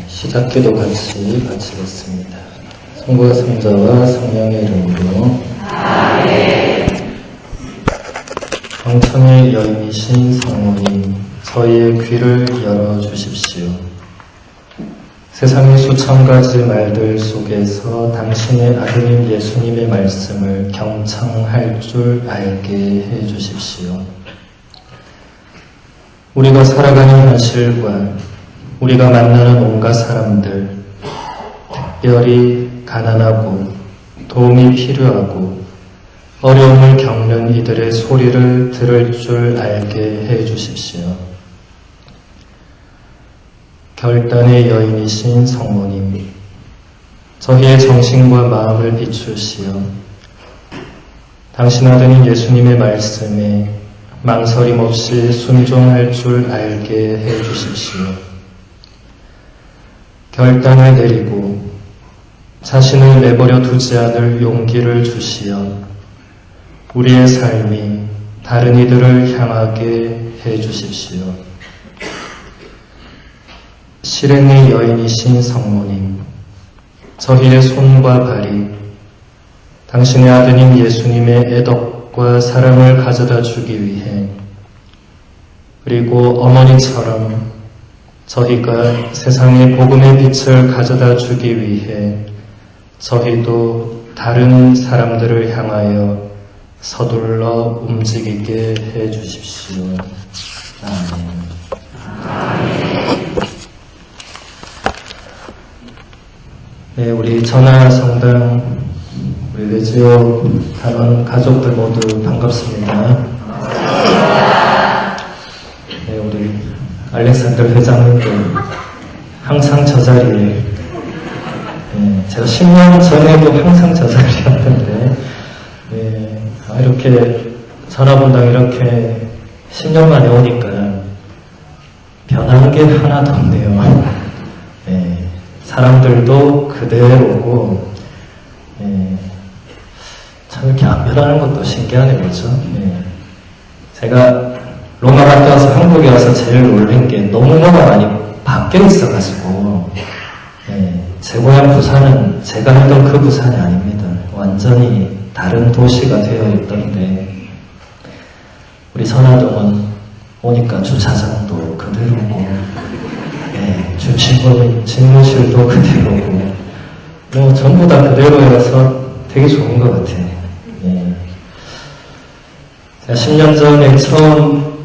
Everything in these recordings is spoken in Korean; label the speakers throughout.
Speaker 1: 시작기도 같이 마치겠습니다. 성부와 성자와 성령의 이름으로 아멘. 경청의 여인이신 성모님, 저희의 귀를 열어주십시오. 세상의 수천 가지 말들 속에서 당신의 아드님 예수님의 말씀을 경청할 줄 알게 해주십시오. 우리가 살아가는 현실과 우리가 만나는 온갖 사람들, 특별히 가난하고 도움이 필요하고 어려움을 겪는 이들의 소리를 들을 줄 알게 해주십시오. 결단의 여인이신 성모님, 저희의 정신과 마음을 비추시어 당신 아드님 예수님의 말씀에 망설임 없이 순종할 줄 알게 해주십시오. 결단을 내리고 자신을 내버려 두지 않을 용기를 주시어 우리의 삶이 다른 이들을 향하게 해주십시오. 실행의 여인이신 성모님, 저희의 손과 발이 당신의 아드님 예수님의 애덕과 사랑을 가져다 주기 위해, 그리고 어머니처럼 저희가 세상에 복음의 빛을 가져다 주기 위해 저희도 다른 사람들을 향하여 서둘러 움직이게 해주십시오. 아멘. 네, 우리 전하성당 우리 외지역 단원 가족들 모두 반갑습니다. 네, 우리 알렉산더 회장님도 항상 저 자리에, 제가 10년 전에도 항상 저 자리였는데, 이렇게 전화분당 이렇게 10년 만에 오니까 변한 게 하나도 없네요. 사람들도 그대로고, 참 이렇게 안 변하는 것도 신기하네, 그렇죠? 제가 로마 갔다 와서 한국에 와서 제일 놀란 게 너무너무 많이 바뀌어 있어가지고, 제 고향 부산은 제가 알던 그 부산이 아닙니다. 완전히 다른 도시가 되어 있던데, 우리 선화동은 오니까 주차장도 그대로고, 집무실도 그대로고, 뭐 전부 다 그대로여서 되게 좋은 것 같아요. 제가 10년 전에 처음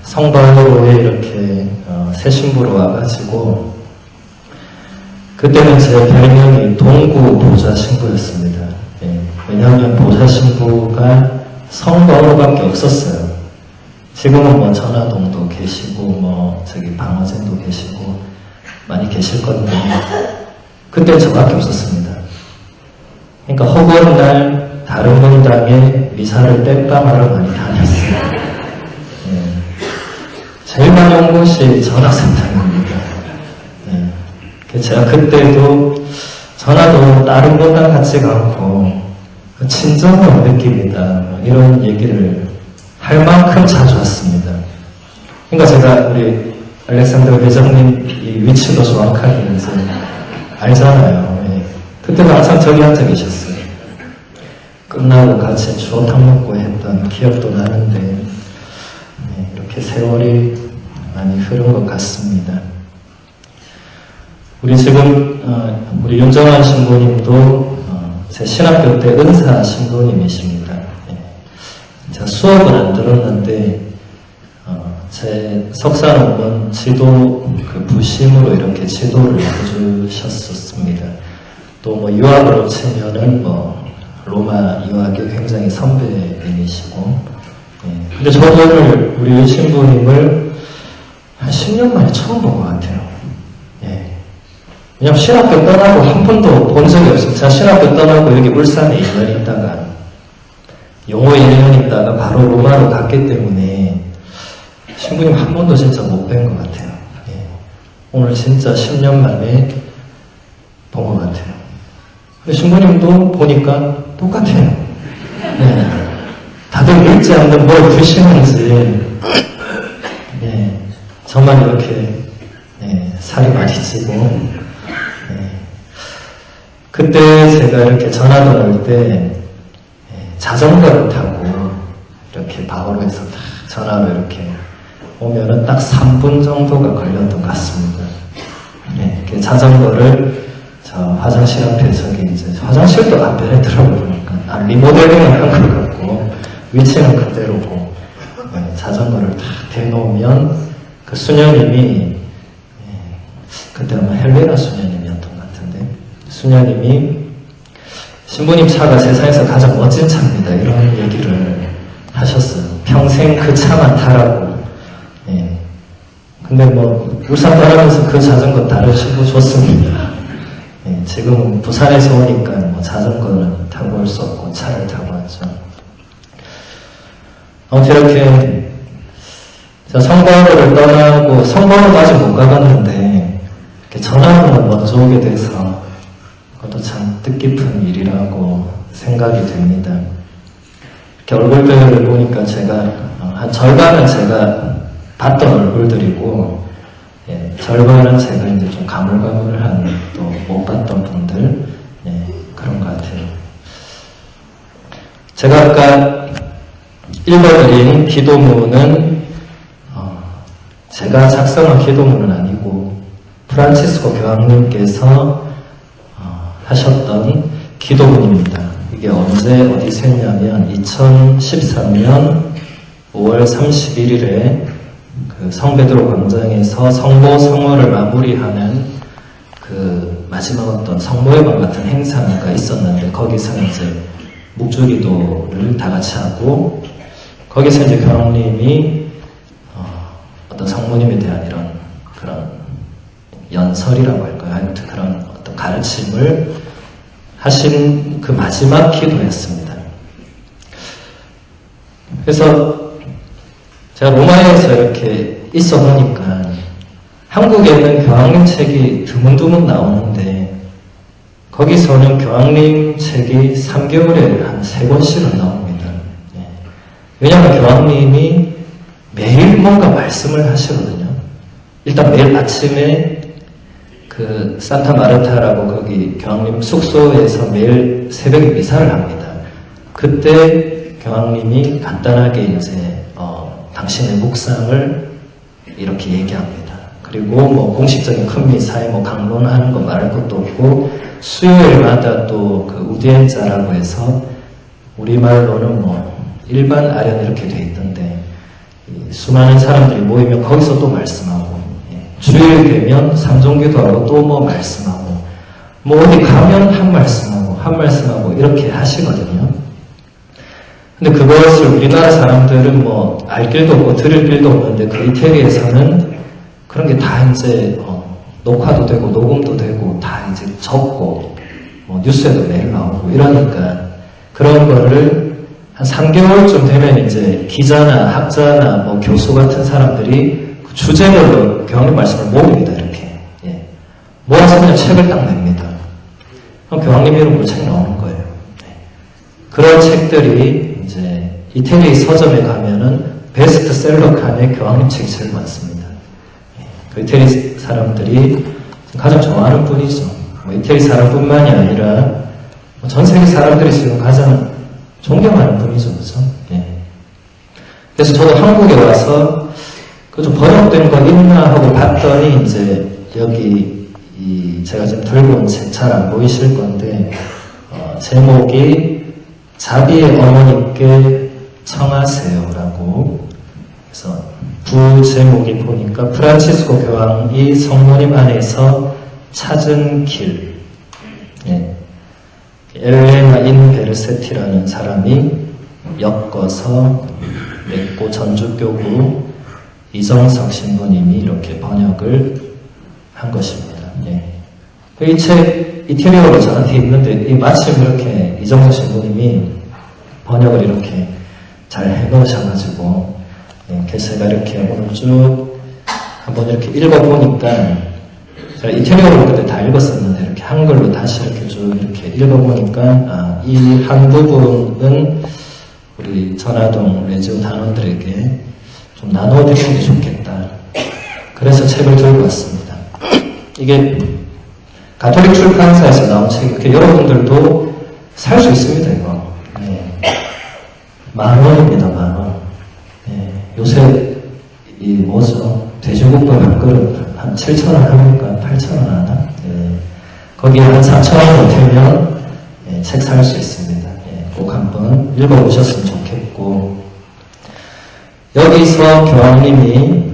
Speaker 1: 성방으로에 이렇게 새 신부로 와가지고, 그때는 제 별명이 동구 보좌 신부였습니다. 왜냐하면 보좌 신부가 성번호밖에 없었어요. 지금은 뭐 전화동도 계시고 뭐 저기 방어진도 계시고 많이 계실 건데, 그때 저밖에 없었습니다. 그러니까 허구한 날 다른 분당에 미사를 땜빵하러 많이 다녔어요. 제일 많이 온 곳이 전화센터입니다. 제가 그때도 전화도 다른 분당 같지가 않고 친정은 느낌이다 이런 얘기를 할 만큼 자주 왔습니다. 그러니까 제가 우리 알렉산더 회장님 이 위치도 정확하게 이제 알잖아요. 그때도 항상 저기 앉아 계셨어요. 끝나고 같이 추어탕 먹고 했던 기억도 나는데, 이렇게 세월이 많이 흐른 것 같습니다. 우리 지금 우리 윤정환 신부님도 제 신학교 때 은사 신부님이십니다. 제가 수업은 안 들었는데 제 석사 논문 지도 그 부심으로 이렇게 지도를 해주셨었습니다. 또 뭐 유학으로 치면은 뭐 로마 유학의 굉장히 선배님이시고, 근데 저는 우리 유 신부님을 한 10년 만에 처음 본 것 같아요. 왜냐면 신학교 떠나고 한 번도 본 적이 없어요. 제가 신학교 떠나고 여기 울산에 1년 있다가 영어에 1년 있다가 바로 로마로 갔기 때문에 신부님 한 번도 진짜 못 뵌 것 같아요. 오늘 진짜 10년 만에 본 것 같아요. 근데 신부님도 보니까 똑같아요. 네. 다들 읽지 않는 뭘 드시는지, 네. 저만 이렇게, 네. 살이 많이 찌고, 네. 그때 제가 이렇게 전화도 올 때, 자전거를 타고, 이렇게 바오로에서 딱 전화로 이렇게 오면은 딱 3분 정도가 걸렸던 것 같습니다. 네. 이렇게 자전거를 저 화장실 앞에 저기 이제 화장실도 안 변했더라고요. 보니까 리모델링을 한 것 같고 위치는 그대로고 자전거를 다 대놓으면 그 수녀님이 그때 아마 헬레나 수녀님이었던 것 같은데 수녀님이 신부님 차가 세상에서 가장 멋진 차입니다. 이런 얘기를 하셨어요. 평생 그 차만 타라고. 근데 뭐 울산 떠나면서 그 자전거 다르시고 좋습니다. 지금 부산에서 오니까 뭐 자전거는 타고 올 수 없고 차를 타고 왔죠. 아무튼 이렇게 성곽을 떠나고 성곽은 아직 못 가봤는데 이렇게 전화번호 먼저 오게 돼서 그것도 참 뜻깊은 일이라고 생각이 됩니다. 이렇게 얼굴들을 보니까 제가 한 절반은 제가 봤던 얼굴들이고 절반은 제가 이제 좀 가물가물한 또 못 봤던 분들 그런 것 같아요. 제가 아까 읽어드린 기도문은 제가 작성한 기도문은 아니고 프란치스코 교황님께서 하셨던 기도문입니다. 이게 언제 어디서 했냐면 2013년 5월 31일에 그 성베드로 광장에서 성모 성월을 마무리하는 그 마지막 어떤 성모회관 같은 행사가 있었는데 거기서 이제 묵주기도를 다 같이 하고 거기서 이제 교황님이 어떤 성모님에 대한 이런 그런 연설이라고 할까요? 아무튼 그런 어떤 가르침을 하신 그 마지막 기도였습니다. 그래서 제가 로마에서 이렇게 있어 보니까 한국에 있는 교황님 책이 드문드문 나오는데 거기서는 교황님 책이 3개월에 한 3권씩은 나옵니다. 왜냐하면 교황님이 매일 뭔가 말씀을 하시거든요. 일단 매일 아침에 그 산타 마르타라고 거기 교황님 숙소에서 매일 새벽에 미사를 합니다. 그때 교황님이 간단하게 이제 당신의 묵상을 이렇게 얘기합니다. 그리고 뭐 공식적인 큰 미사에 뭐 강론하는 거 말할 것도 없고 수요일마다 또 그 우디엔자라고 해서 우리말로는 뭐 일반 아련 이렇게 돼 있던데 수많은 사람들이 모이면 거기서 또 말씀하고 주일 되면 삼종기도하고 또 뭐 말씀하고 뭐 어디 가면 한 말씀하고 이렇게 하시거든요. 근데 그것을 우리나라 사람들은 뭐 알 길도 없고 들을 길도 없는데 그 이태리에서는 그런 게 다 이제 녹화도 되고 녹음도 되고 다 이제 적고 뭐 뉴스에도 매일 나오고 이러니까 그런 거를 한 3개월쯤 되면 이제 기자나 학자나 뭐 교수 같은 사람들이 그 주제별로 교황님 말씀을 모읍니다. 이렇게 모아서 그냥 책을 딱 냅니다. 그럼 교황님 이름으로 책 나오는 거예요. 그런 책들이 이제 이태리 서점에 가면은 베스트셀러 칸에 교황님 책이 제일 많습니다. 그 이태리 사람들이 가장 좋아하는 분이죠. 뭐 이태리 사람뿐만이 아니라 전 세계 사람들이 지금 가장 존경하는 분이죠, 그죠? 그래서 저도 한국에 와서 그 좀 번역된 거 있나 하고 봤더니 이제 여기 제가 지금 들고 온 책 잘 안 보이실 건데 제목이 자비의 어머니께 청하세요라고 그래서 부제목이 보니까 프란치스코 교황이 성모님 안에서 찾은 길 엘레나 인 베르세티라는 사람이 엮어서 냈고 전주교구 이정석 신부님이 이렇게 번역을 한 것입니다. 이 책 이태리어로 저한테 있는데 마침 이렇게 이정석 신부님이 번역을 이렇게 잘 해놓으셔가지고 제가 이렇게 오늘 쭉 한번 이렇게 읽어보니까 제가 이태리어로 그때 다 읽었었는데 이렇게 한글로 다시 이렇게 쭉 이렇게 읽어보니까 이 한 부분은 우리 전화동 레지오 단원들에게 좀 나눠드리는 게 좋겠다. 그래서 책을 들고 왔습니다. 이게 가톨릭 출판사에서 나온 책이 여러분들도 살 수 있습니다. 이거 10,000원입니다. 10,000원. 요새 이 뭐죠? 돼지국밥 한 그릇 한 7,000원 합니까? 8,000원 하나? 거기에 한 4,000원 보태면 책 살 수 있습니다. 꼭 한번 읽어보셨으면 좋겠고, 여기서 교황님이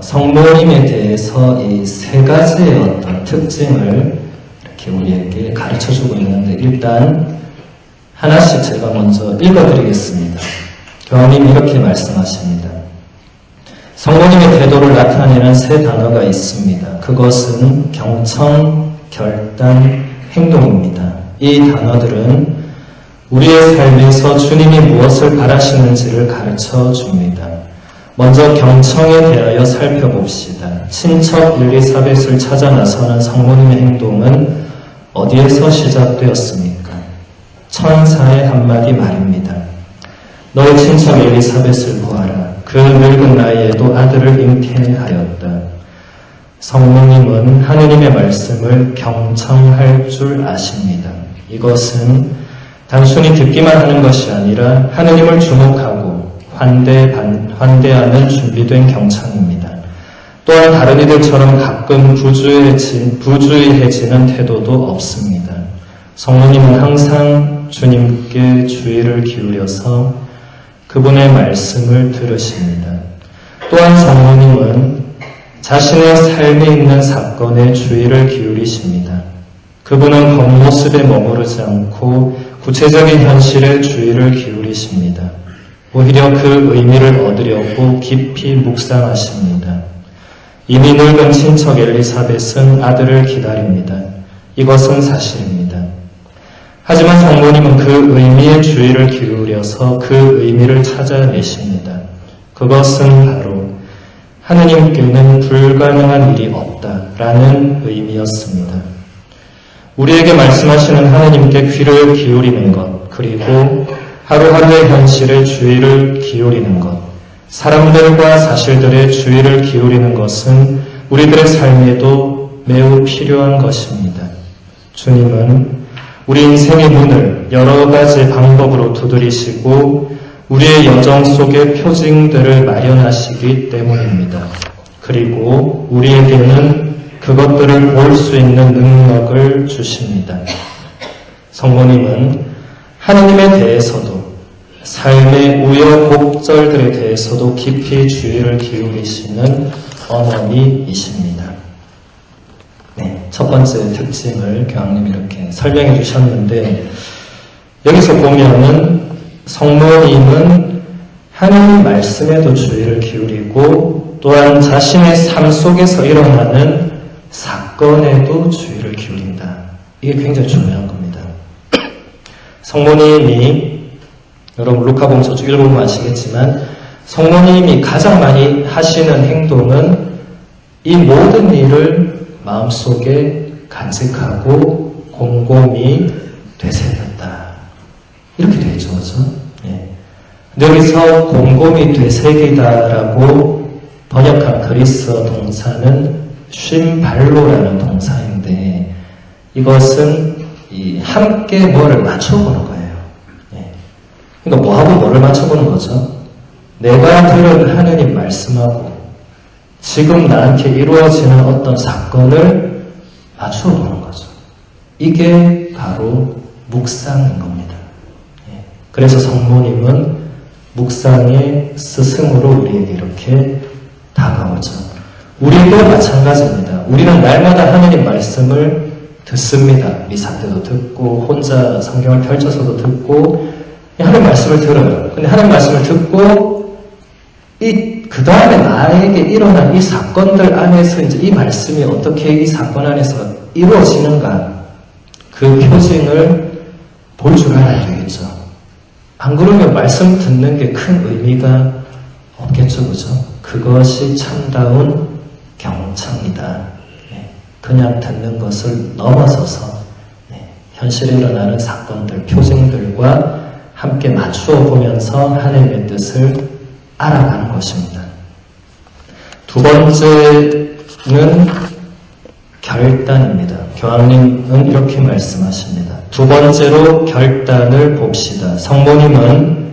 Speaker 1: 성모님에 대해서 이 세 가지의 어떤 특징을 이렇게 우리에게 가르쳐주고 있는데, 일단 하나씩 제가 먼저 읽어드리겠습니다. 교황님이 이렇게 말씀하십니다. 성모님의 태도를 나타내는 세 단어가 있습니다. 그것은 경청, 결단, 행동입니다. 이 단어들은 우리의 삶에서 주님이 무엇을 바라시는지를 가르쳐 줍니다. 먼저 경청에 대하여 살펴봅시다. 친척 엘리사벳을 찾아 나서는 성모님의 행동은 어디에서 시작되었습니까? 천사의 한마디 말입니다. 너의 친척 엘리사벳을 보아라. 그 늙은 나이에도 아들을 잉태하였다. 성모님은 하느님의 말씀을 경청할 줄 아십니다. 이것은 단순히 듣기만 하는 것이 아니라 하느님을 주목하고 환대하는 준비된 경청입니다. 또한 다른 이들처럼 가끔 부주의해지는 태도도 없습니다. 성모님은 항상 주님께 주의를 기울여서 그분의 말씀을 들으십니다. 또한 성모님은 자신의 삶에 있는 사건에 주의를 기울이십니다. 그분은 겉모습에 머무르지 않고 구체적인 현실에 주의를 기울이십니다. 오히려 그 의미를 얻으려고 깊이 묵상하십니다. 이미 늙은 친척 엘리사벳은 아들을 기다립니다. 이것은 사실입니다. 하지만 성모님은 그 의미에 주의를 기울여서 그 의미를 찾아내십니다. 그것은 바로 하느님께는 불가능한 일이 없다라는 의미였습니다. 우리에게 말씀하시는 하느님께 귀를 기울이는 것, 그리고 하루하루의 현실에 주의를 기울이는 것, 사람들과 사실들의 주의를 기울이는 것은 우리들의 삶에도 매우 필요한 것입니다. 주님은 우리 인생의 문을 여러 가지 방법으로 두드리시고 우리의 여정 속에 표징들을 마련하시기 때문입니다. 그리고 우리에게는 그것들을 볼 수 있는 능력을 주십니다. 성모님은 하느님에 대해서도 삶의 우여곡절들에 대해서도 깊이 주의를 기울이시는 어머니이십니다. 첫 번째 특징을 교황님이 이렇게 설명해 주셨는데, 여기서 보면은 성모님은 하느님 말씀에도 주의를 기울이고 또한 자신의 삶 속에서 일어나는 사건에도 주의를 기울인다. 이게 굉장히 중요한 겁니다. 성모님이, 여러분 루카복음 저쪽 읽어보면 아시겠지만, 성모님이 가장 많이 하시는 행동은 이 모든 일을 마음속에 간직하고 곰곰이 되새겼다. 이렇게 되죠, 그렇죠? 여기서 곰곰이 되새기다라고 번역한 그리스어 동사는 쉼발로라는 동사인데, 이것은 함께 뭐를 맞춰보는 거예요. 그러니까 뭐하고 뭐를 맞춰보는 거죠? 내가 들은 하느님 말씀하고 지금 나한테 이루어지는 어떤 사건을 맞춰보는 거죠. 이게 바로 묵상인 겁니다. 그래서 성모님은 묵상의 스승으로 우리에게 이렇게 다가오죠. 우리도 마찬가지입니다. 우리는 날마다 하느님 말씀을 듣습니다. 미사 때도 듣고 혼자 성경을 펼쳐서도 듣고 하나님 말씀을 들어요. 근데 하나님 말씀을 듣고 그 다음에 나에게 일어난 이 사건들 안에서 이제 이 말씀이 어떻게 이 사건 안에서 이루어지는가, 그 표징을 볼 줄 알아야 되겠죠. 안 그러면 말씀 듣는 게 큰 의미가 없겠죠, 그죠? 그것이 참다운 경청이다. 그냥 듣는 것을 넘어서서 현실에 일어나는 사건들, 표징들과 함께 맞추어 보면서 하나님의 뜻을 알아가는 것입니다. 두 번째는 결단입니다. 교황님은 이렇게 말씀하십니다. 두 번째로 결단을 봅시다. 성모님은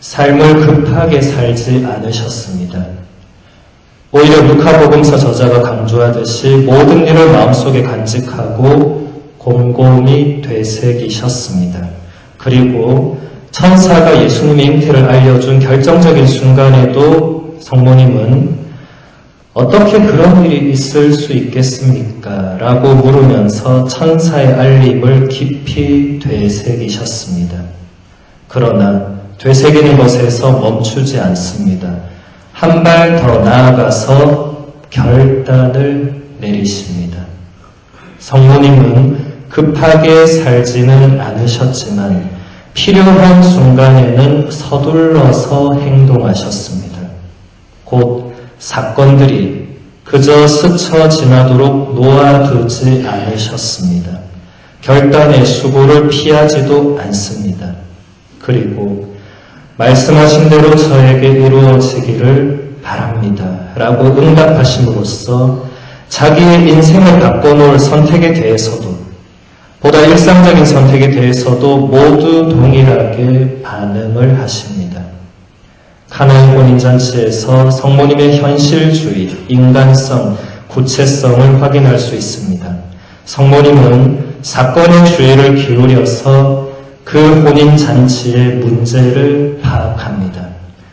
Speaker 1: 삶을 급하게 살지 않으셨습니다. 오히려 루카복음서 저자가 강조하듯이 모든 일을 마음속에 간직하고 곰곰이 되새기셨습니다. 그리고 천사가 예수님의 잉태를 알려준 결정적인 순간에도 성모님은 어떻게 그런 일이 있을 수 있겠습니까? 라고 물으면서 천사의 알림을 깊이 되새기셨습니다. 그러나 되새기는 것에서 멈추지 않습니다. 한 발 더 나아가서 결단을 내리십니다. 성모님은 급하게 살지는 않으셨지만 필요한 순간에는 서둘러서 행동하셨습니다. 곧 사건들이 그저 스쳐 지나도록 놓아두지 않으셨습니다. 결단의 수고를 피하지도 않습니다. 그리고 말씀하신 대로 저에게 이루어지기를 바랍니다. 라고 응답하심으로써 자기의 인생을 바꿔놓을 선택에 대해서도 보다 일상적인 선택에 대해서도 모두 동일하게 반응을 하십니다. 카나의 혼인잔치에서 성모님의 현실주의, 인간성, 구체성을 확인할 수 있습니다. 성모님은 사건의 주의를 기울여서 그 혼인잔치의 문제를 파악합니다.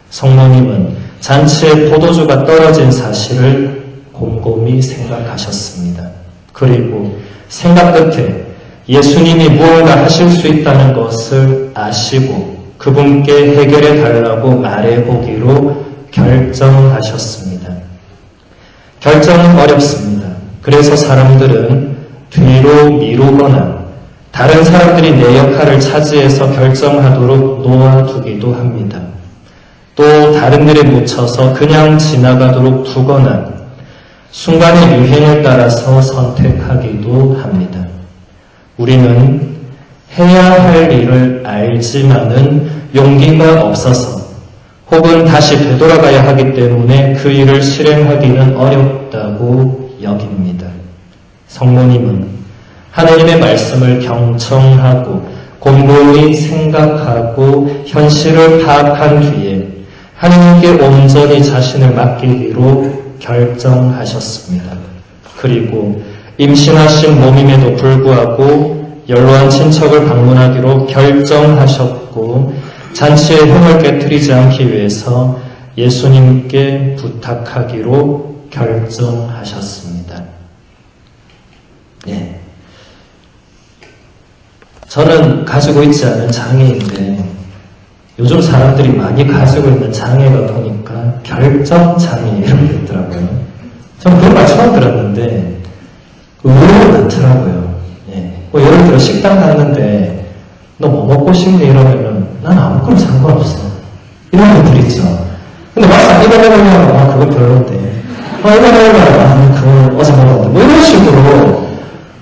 Speaker 1: 성모님은 잔치의 포도주가 떨어진 사실을 곰곰이 생각하셨습니다. 그리고 생각 끝에 예수님이 무언가 하실 수 있다는 것을 아시고 그분께 해결해 달라고 말해보기로 결정하셨습니다. 결정은 어렵습니다. 그래서 사람들은 뒤로 미루거나 다른 사람들이 내 역할을 차지해서 결정하도록 놓아두기도 합니다. 또 다른 일에 묻혀서 그냥 지나가도록 두거나 순간의 유행에 따라서 선택하기도 합니다. 우리는 해야 할 일을 알지만은 용기가 없어서 혹은 다시 되돌아가야 하기 때문에 그 일을 실행하기는 어렵다고 여깁니다. 성모님은 하나님의 말씀을 경청하고 곰곰이 생각하고 현실을 파악한 뒤에 하나님께 온전히 자신을 맡기기로 결정하셨습니다. 그리고 임신하신 몸임에도 불구하고 연로한 친척을 방문하기로 결정하셨고 잔치의 흥을 깨트리지 않기 위해서 예수님께 부탁하기로 결정하셨습니다. 예. 저는 가지고 있지 않은 장애인데 요즘 사람들이 많이 가지고 있는 장애가 보니까 결정장애 이렇게 있더라고요. 저는 그런 말 처음 들었는데 의외로 많더라고요. 예. 뭐 예를 들어 식당 갔는데 너 뭐 먹고 싶니? 이러면은 난 아무거나 상관없어. 이런 분들 있죠. 근데 막상 이거 먹으면 아 그거 별로인데 이거 먹으면 아 그거 어제 먹었는데 뭐 이런 식으로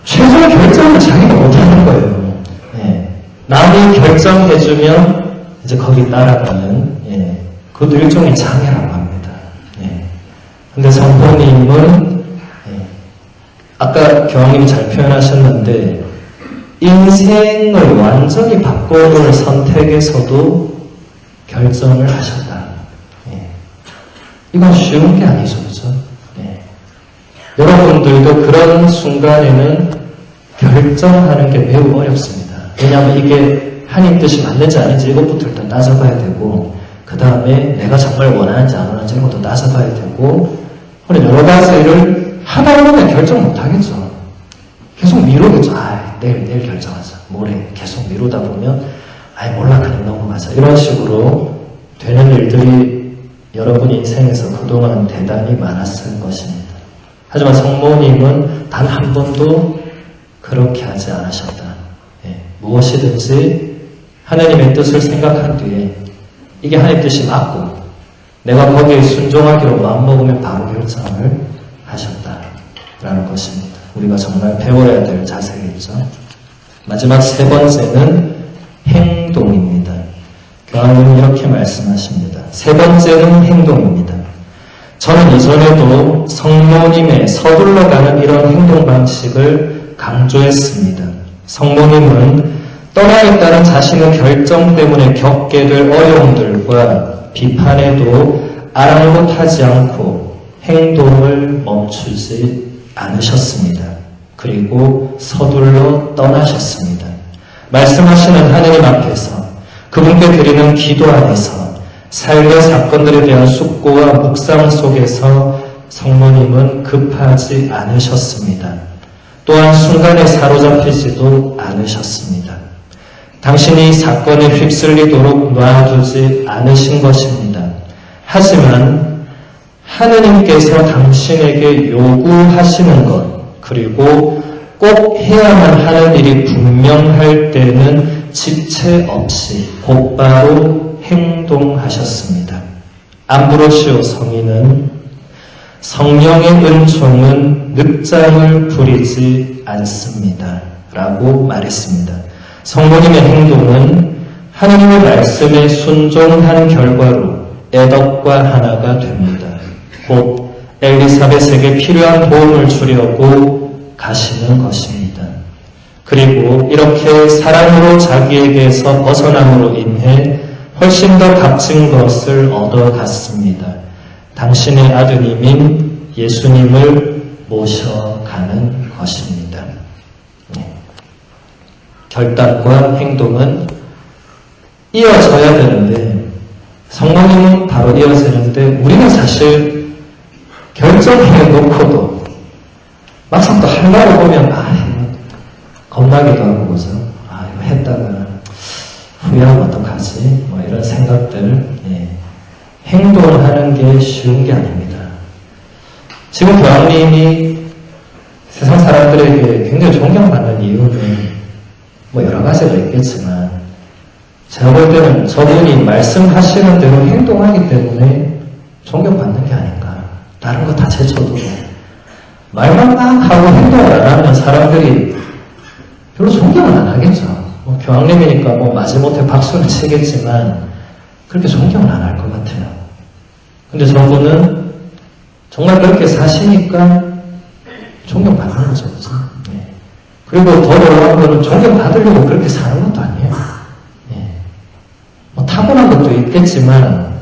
Speaker 1: 최소한 결정을 자기가 못하는 거예요. 예. 남이 결정해주면 이제 거기 따라가는 예. 그것도 일종의 장애라고 합니다. 예. 근데 성모님은 예. 아까 교황님이 잘 표현하셨는데 인생을 완전히 바꿔놓을 선택에서도 결정을 하셨다. 예. 이건 쉬운 게 아니죠, 그죠? 예. 여러분들도 그런 순간에는 결정하는 게 매우 어렵습니다. 왜냐하면 이게 하나님 뜻이 맞는지 아닌지 이것부터 일단 따져봐야 되고 그 다음에 내가 정말 원하는지 안 원하는지 이것도 따져봐야 되고 여러 가지를 하다 보면 결정 못하겠죠. 계속 미루겠죠. 내일 결정하자. 모레 계속 미루다 보면 몰라 그냥 넘어가자. 이런 식으로 되는 일들이 여러분 인생에서 그동안 대단히 많았을 것입니다. 하지만 성모님은 단 한 번도 그렇게 하지 않으셨다. 예, 무엇이든지 하나님의 뜻을 생각한 뒤에 이게 하나님의 뜻이 맞고 내가 거기에 순종하기로 마음먹으면 바로 결정을 하셨다라는 것입니다. 우리가 정말 배워야 될 자세겠죠. 마지막 세 번째는 행동입니다. 교황님은 이렇게 말씀하십니다. 세 번째는 행동입니다. 저는 이전에도 성모님의 서둘러 가는 이런 행동 방식을 강조했습니다. 성모님은 떠나겠다는 자신의 결정 때문에 겪게 될 어려움들과 비판에도 아랑곳하지 않고 행동을 멈추지 않으셨습니다. 그리고 서둘러 떠나셨습니다. 말씀하시는 하느님 앞에서 그분께 드리는 기도 안에서 삶의 사건들에 대한 숙고와 묵상 속에서 성모님은 급하지 않으셨습니다. 또한 순간에 사로잡히지도 않으셨습니다. 당신이 사건에 휩쓸리도록 놔두지 않으신 것입니다. 하지만 하느님께서 당신에게 요구하시는 것, 그리고 꼭 해야만 하는 일이 분명할 때는 지체 없이 곧바로 행동하셨습니다. 암브로시오 성인은 성령의 은총은 늑장을 부리지 않습니다. 라고 말했습니다. 성모님의 행동은 하느님의 말씀에 순종한 결과로 애덕과 하나가 됩니다. 곧 엘리사벳에게 필요한 도움을 주려고 가시는 것입니다. 그리고 이렇게 사랑으로 자기에게서 벗어남으로 인해 훨씬 더 값진 것을 얻어갔습니다. 당신의 아드님인 예수님을 모셔가는 것입니다. 결단과 행동은 이어져야 되는데 성모님은 바로 이어지는데 우리는 사실 결정해놓고도 막상 또 하려고 보면 겁나기도 하고 그죠? 이거 했다가 후회하면 어떡하지? 뭐 이런 생각들 행동하는 게 쉬운 게 아닙니다. 지금 교황님이 세상 사람들에게 굉장히 존경받는 이유는 뭐 여러 가지가 있겠지만 제가 볼 때는 저분이 말씀하시는 대로 행동하기 때문에 존경받는 게 아닌가. 다른 거 다 제쳐도 말만 막 하고 행동을 안 하면 사람들이 별로 존경을 안 하겠죠. 교황님이니까 마지못해 박수는 치겠지만 그렇게 존경을 안 할 것 같아요. 근데 저분은 정말 그렇게 사시니까 존경받는 거죠. 그죠? 그리고 더 놀라운 거는 존경받으려고 그렇게 사는 것도 아니에요. 타고난 것도 있겠지만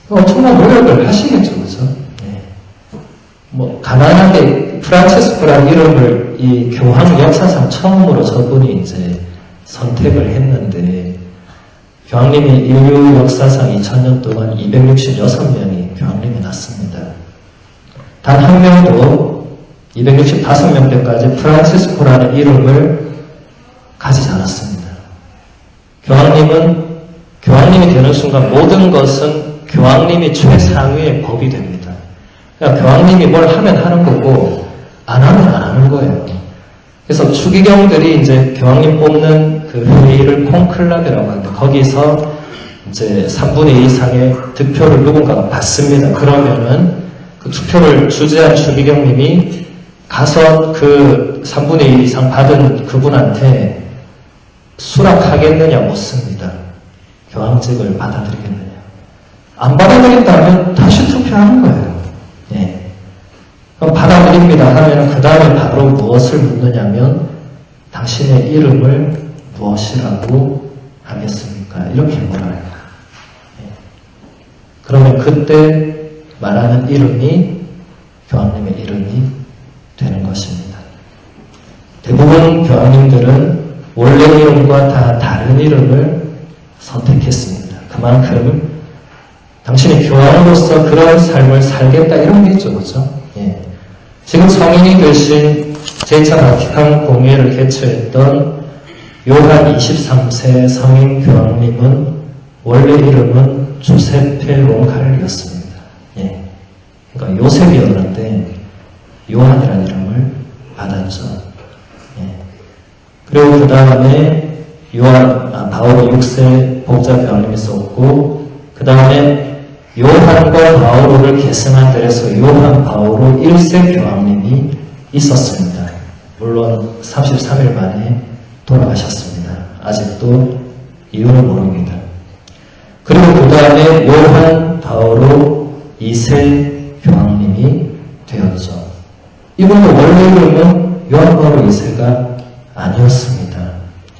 Speaker 1: 엄청난 노력을 하시겠죠. 그죠? 가난하게 프란체스코라는 이름을 이 교황 역사상 처음으로 저분이 이제 선택을 했는데 교황님이 인류 역사상 2000년 동안 266명이 교황님이 났습니다. 단 한 명도 265명 때까지 프란체스코라는 이름을 가지지 않았습니다. 교황님이 되는 순간 모든 것은 교황님이 최상위의 법이 됩니다. 그러니까 교황님이 뭘 하면 하는 거고 안 하면 안 하는 거예요. 그래서 추기경들이 이제 교황님 뽑는 그 회의를 콘클라베라고 하는데 거기서 이제 3분의 2 이상의 득표를 누군가가 받습니다. 그러면은 그 투표를 주재한 추기경님이 가서 그 3분의 1 이상 받은 그분한테 수락하겠느냐 묻습니다. 교황직을 받아들이겠느냐. 안 받아들인다면 다시 투표하는 거예요. 그럼 받아들입니다 하면 그 다음에 바로 무엇을 묻느냐면 당신의 이름을 무엇이라고 하겠습니까? 이렇게 물어요. 그러면 그때 말하는 이름이 교황님의 이름이 되는 것입니다. 대부분 교황님들은 원래 이름과 다 다른 이름을 선택했습니다. 그만큼 당신이 교황으로서 그런 삶을 살겠다 이런 게 있죠. 그렇죠? 지금 성인이 되신 제2차 바티칸 공회를 개최했던 요한 23세 성인 교황님은 원래 이름은 주세페 롱칼리였습니다. 그러니까 요셉이었는데 요한이라는 이름을 받았죠. 그리고 그 다음에 바오로 6세 복자 교황님이 있었고 그 다음에 요한과 바오로를 계승한 데에서 요한 바오로 1세 교황님이 있었습니다. 물론 33일 만에 돌아가셨습니다. 아직도 이유를 모릅니다. 그리고 그 다음에 요한 바오로 2세 교황님이 되었죠. 이분도 원래 이름은 요한 바오로 2세가 아니었습니다.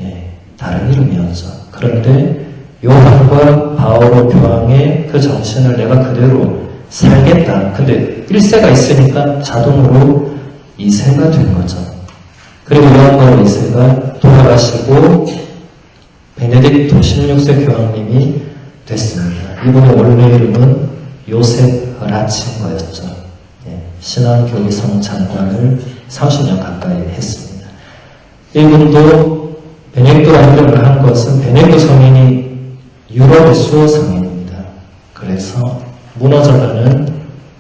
Speaker 1: 예, 다른 이름이었죠. 그런데 요한과 바오로 교황의 그 정신을 내가 그대로 살겠다. 근데 1세가 있으니까 자동으로 2세가 된 거죠. 그리고 요한 바오로 2세가 돌아가시고 베네딕토 16세 교황님이 됐습니다. 이분의 원래 이름은 요셉 라칭거였죠. 예, 신앙교리성 장관을 30년 가까이 했습니다. 이분도 베네딕토라는 이름을 한 것은 베네딕토 성인이 유럽의 수호 성인입니다. 그래서 무너져가는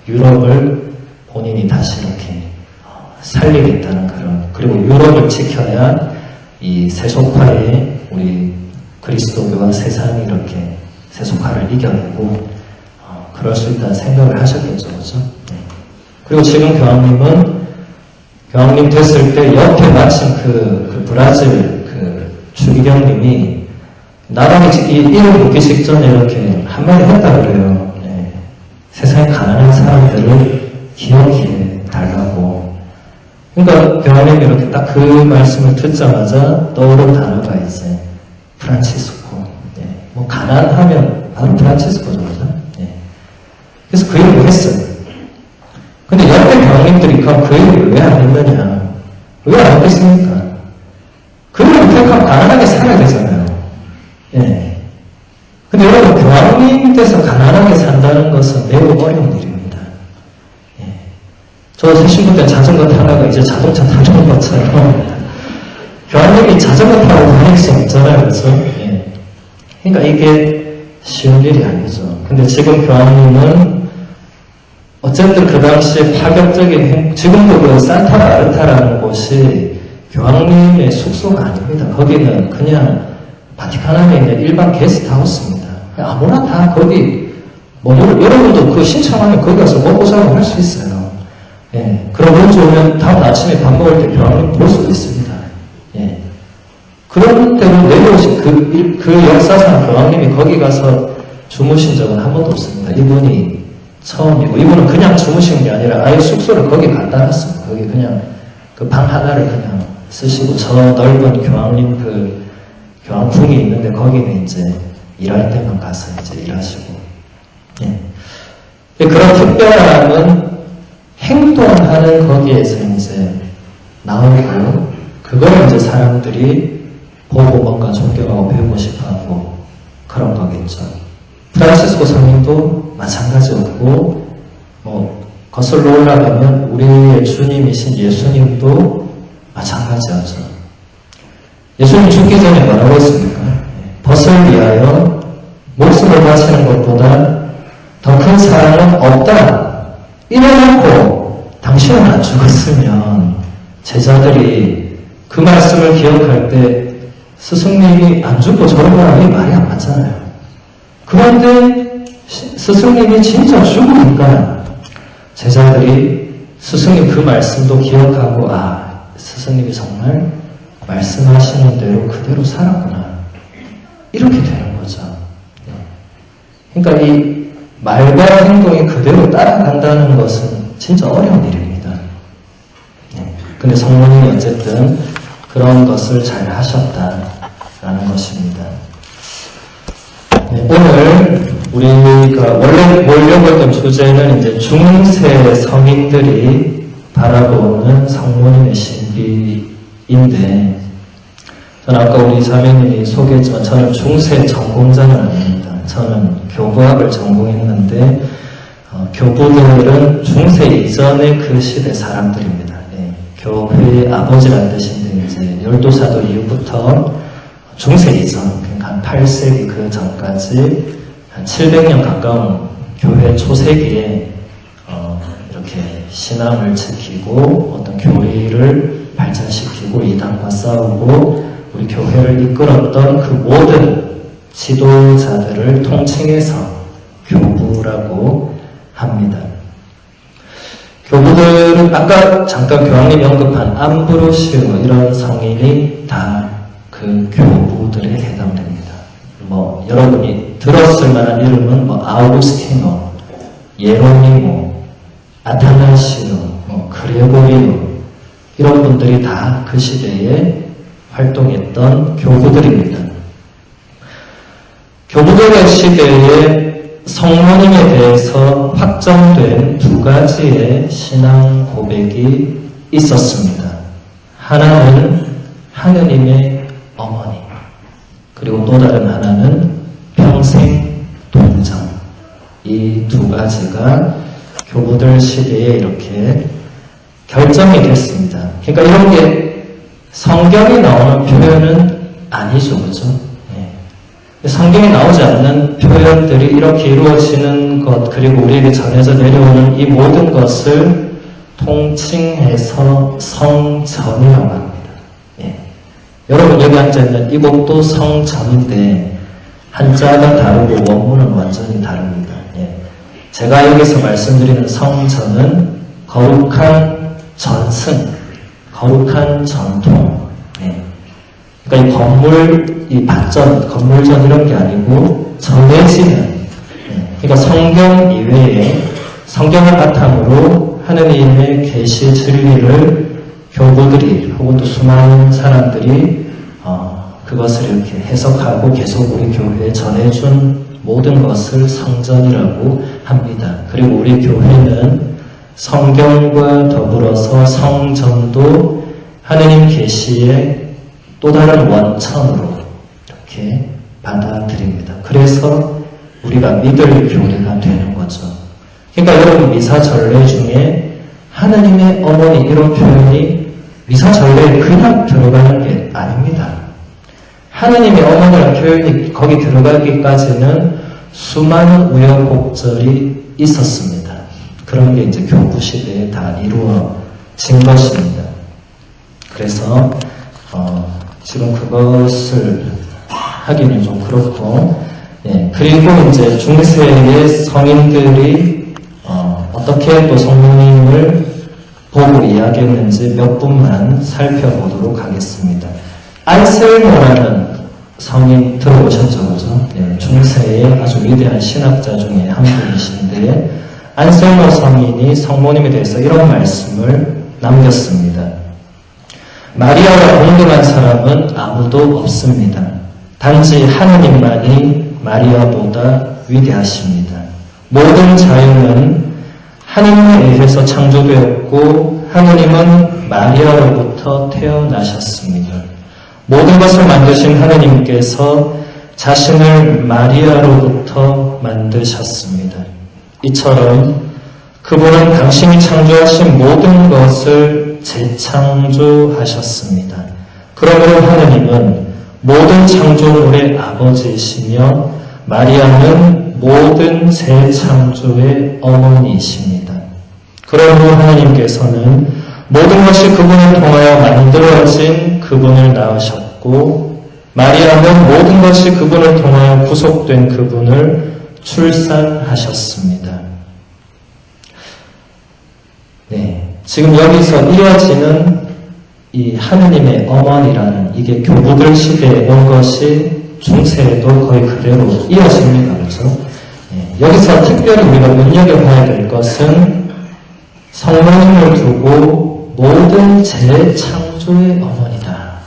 Speaker 1: 유럽을 본인이 다시 이렇게 살리겠다는 그리고 유럽을 지켜야 이 세속화에 우리 그리스도교와 세상이 이렇게 세속화를 이겨내고 그럴 수 있다는 생각을 하셨겠죠. 그죠? 네. 그리고 지금 교황님 됐을 때 옆에 마침 그 브라질 주기경님이 나라에 이 이름 묻기 직전에 이렇게 한마디 했다 그래요. 네. 세상에 가난한 사람들을 기억해 달라고. 그러니까 교황님이 이렇게 딱 그 말씀을 듣자마자 떠오른 단어가 이제 프란치스코. 네. 뭐 가난하면 바로 프란치스코죠. 네. 그래서 그 이름을 했어요. 근데 옆에 교황님들이 그 이름을 왜 안 했느냐? 왜 안 했겠습니까? 그 이름을 택하면 가난하게 살아야 되잖아요. 예. 근데 여러분, 교황님 돼서 가난하게 산다는 것은 매우 어려운 일입니다. 예. 저 신부 때 자전거 타다가 이제 자동차 타는 것처럼 교황님이 자전거 타고 다닐 수 없잖아요. 그래서 예. 그러니까 이게 쉬운 일이 아니죠. 근데 지금 교황님은 어쨌든 그 당시에 파격적인 지금도 그 산타 마르타라는 곳이 교황님의 숙소가 아닙니다. 거기는 그냥 바티칸 안에 있는 일반 게스트하우스입니다. 아무나 다 거기 여러분도 그 신청하면 거기 가서 먹고 자고 할 수 있어요. 예. 그럼 먼저 오면 다음 아침에 밥 먹을 때 교황님 볼 수도 있습니다. 예. 그런 대로 내려오신 그 역사상 교황님이 거기 가서 주무신 적은 한 번도 없습니다. 이분이 처음이고, 이분은 그냥 주무신 게 아니라 아예 숙소를 거기 갖다 놨습니다. 거기 그냥 그 방 하나를 그냥 쓰시고, 저 넓은 교황님 교황궁이 있는데 거기는 이제 일할 때만 가서 이제 일하시고. 예. 그런 특별함은 행동하는 거기에서 이제 나오고, 그걸 이제 사람들이 보고 뭔가 존경하고 배우고 싶어 하고 그런 거겠죠. 프란시스코 성인도 마찬가지였고, 거슬러 올라가면 우리의 주님이신 예수님도 마찬가지였죠. 예수님 죽기 전에 뭐라고 했습니까? 벗을 위하여 목숨을 바치는 것보다 더 큰 사랑은 없다. 이래놓고 당신은 안 죽었으면 제자들이 그 말씀을 기억할 때 스승님이 안 죽고 저런 거랑 말이 안 맞잖아요. 그런데 스승님이 진짜 죽으니까 제자들이 스승님 그 말씀도 기억하고 스승님이 정말 말씀하시는 대로 그대로 살았구나. 이렇게 되는 거죠. 그러니까 이 말과 행동이 그대로 따라간다는 것은 진짜 어려운 일입니다. 근데 성모님이 어쨌든 그런 것을 잘 하셨다라는 것입니다. 오늘 우리가 원래 보려고 했던 주제는 이제 중세 성인들이 바라보는 성모님의 신비인데, 저는 아까 우리 자매님이 소개했지만 저는 중세 전공자는 아닙니다. 저는 교부학을 전공했는데 교부들은 중세 이전의 그 시대 사람들입니다. 교회의 아버지라는 뜻인데 이제 열도사도 이후부터 중세 이전, 그러니까 한 8세기 그 전까지 한 700년 가까운 교회 초세기에 이렇게 신앙을 지키고 어떤 교리를 발전시키고 이단과 싸우고 우리 교회를 이끌었던 그 모든 지도자들을 통칭해서 교부라고 합니다. 교부들은 아까 잠깐 교황님이 언급한 암브로시오 이런 성인이 다 그 교부들에 해당됩니다. 뭐 여러분이 들었을 만한 이름은 뭐 아우구스티노, 예로니모, 아타나시오, 뭐 그레고리오 이런 분들이 다 그 시대에 활동했던 교부들입니다. 교부들의 시대에 성모님에 대해서 확정된 두 가지의 신앙 고백이 있었습니다. 하나는 하느님의 어머니, 그리고 또 다른 하나는 평생 동정. 이 두 가지가 교부들 시대에 이렇게 결정이 됐습니다. 그러니까 이런 게 성경에 나오는 표현은 아니죠, 그죠? 성경에 나오지 않는 표현들이 이렇게 이루어지는 것, 그리고 우리에게 전해져 내려오는 이 모든 것을 통칭해서 성전이라고 합니다. 여러분 여기 앉아있는 이곳도 성전인데 한자가 다르고 원문은 완전히 다릅니다. 제가 여기서 말씀드리는 성전은 거룩한 전승, 거룩한 전통. 그러니까 이 건물, 이 밭전, 건물전 이런 게 아니고 전해지는. 그러니까 성경 이외에 성경을 바탕으로 하느님의 계시 진리를 교부들이 혹은 또 수많은 사람들이 그것을 이렇게 해석하고 계속 우리 교회에 전해준 모든 것을 성전이라고 합니다. 그리고 우리 교회는 성경과 더불어서 성전도 하느님 계시의 또 다른 원천으로 이렇게 받아들입니다. 그래서 우리가 믿을 교회가 되는 거죠. 그러니까 여러분 미사 전례 중에 하느님의 어머니 이런 표현이 미사 전례에 그냥 들어가는 게 아닙니다. 하느님의 어머니라는 표현이 거기 들어가기까지는 수많은 우여곡절이 있었습니다. 그런 게 이제 교부 시대에 다 이루어진 것입니다. 그래서 지금 그것을 하기는 좀 그렇고, 그리고 이제 중세의 성인들이 어떻게 또 성모님을 보고 이야기했는지 몇 분만 살펴보도록 하겠습니다. 안셀모라는 성인 들어보셨죠, 그죠? 중세의 아주 위대한 신학자 중에 한 분이신데 안셀모 성인이 성모님에 대해서 이런 말씀을 남겼습니다. 마리아와 동등한 사람은 아무도 없습니다. 단지 하느님만이 마리아보다 위대하십니다. 모든 자연은 하느님에 의해서 창조되었고 하느님은 마리아로부터 태어나셨습니다. 모든 것을 만드신 하느님께서 자신을 마리아로부터 만드셨습니다. 이처럼 그분은 당신이 창조하신 모든 것을 재창조하셨습니다. 그러므로 하느님은 모든 창조물의 아버지이시며 마리아는 모든 재창조의 어머니이십니다. 그러므로 하나님께서는 모든 것이 그분을 통하여 만들어진 그분을 낳으셨고 마리아는 모든 것이 그분을 통하여 구속된 그분을 출산하셨습니다. 지금 여기서 이어지는 이 하느님의 어머니라는 이게 교부들 시대에 온 것이 중세에도 거의 그대로 이어집니다. 그렇죠? 여기서 특별히 우리가 눈여겨봐야 될 것은 성모님을 두고 모든 재창조의 어머니다.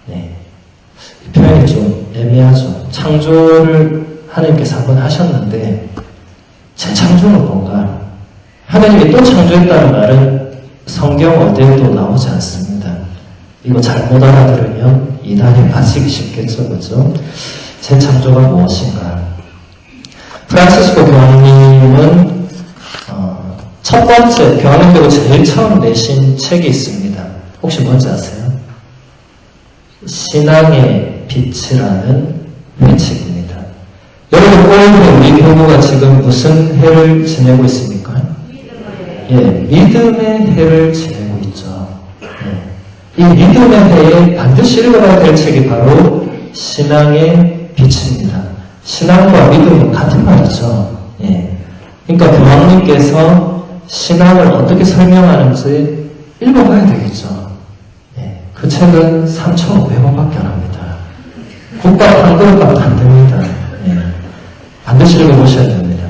Speaker 1: 이 표현이 좀 애매하죠. 창조를 하나님께서 한번 하셨는데 재창조는 뭔가? 하나님이 또 창조했다는 말은 성경 어디에도 나오지 않습니다. 이거 잘못 알아들으면 이단에 빠지기 쉽겠죠, 그렇죠? 재창조가 무엇인가? 프란시스코 교황님은 첫 번째 교황님께서 제일 처음 내신 책이 있습니다. 혹시 뭔지 아세요? 신앙의 빛이라는 회칙입니다. 여러분 오늘 우리 교부가 지금 무슨 해를 지내고 있습니까? 믿음의 해를 지내고 있죠. 이 믿음의 해에 반드시 읽어야 될 책이 바로 신앙의 빛입니다. 신앙과 믿음은 같은 말이죠. 그러니까 교황님께서 신앙을 어떻게 설명하는지 읽어봐야 되겠죠. 그 책은 3,500원밖에 안 합니다. 국밥 한 그릇값도 안 됩니다. 예. 반드시 읽어보셔야 됩니다.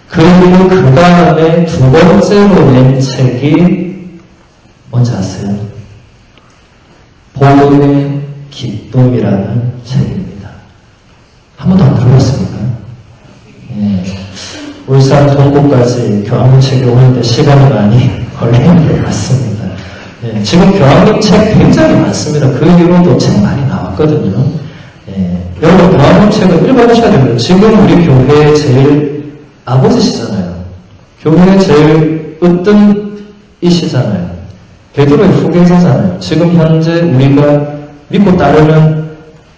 Speaker 1: 그리고 그 다음에 두 번째로 낸 책이 뭔지 아세요? 복음의 기쁨이라는 책입니다. 한 번도 안 들어봤습니까? 예. 울산 동구까지 교황님 책이 오는데 시간이 많이 걸리는 것 같습니다. 예. 지금 교황님 책 굉장히 많습니다. 그 이후로도 책 많이 나왔거든요. 예. 여러분 교황님 책을 읽어보셔야 됩니다. 지금 우리 교회의 제일 아버지시잖아요. 교회의 제일 으뜸이시잖아요. 베드로의 후계자잖아요. 지금 현재 우리가 믿고 따르는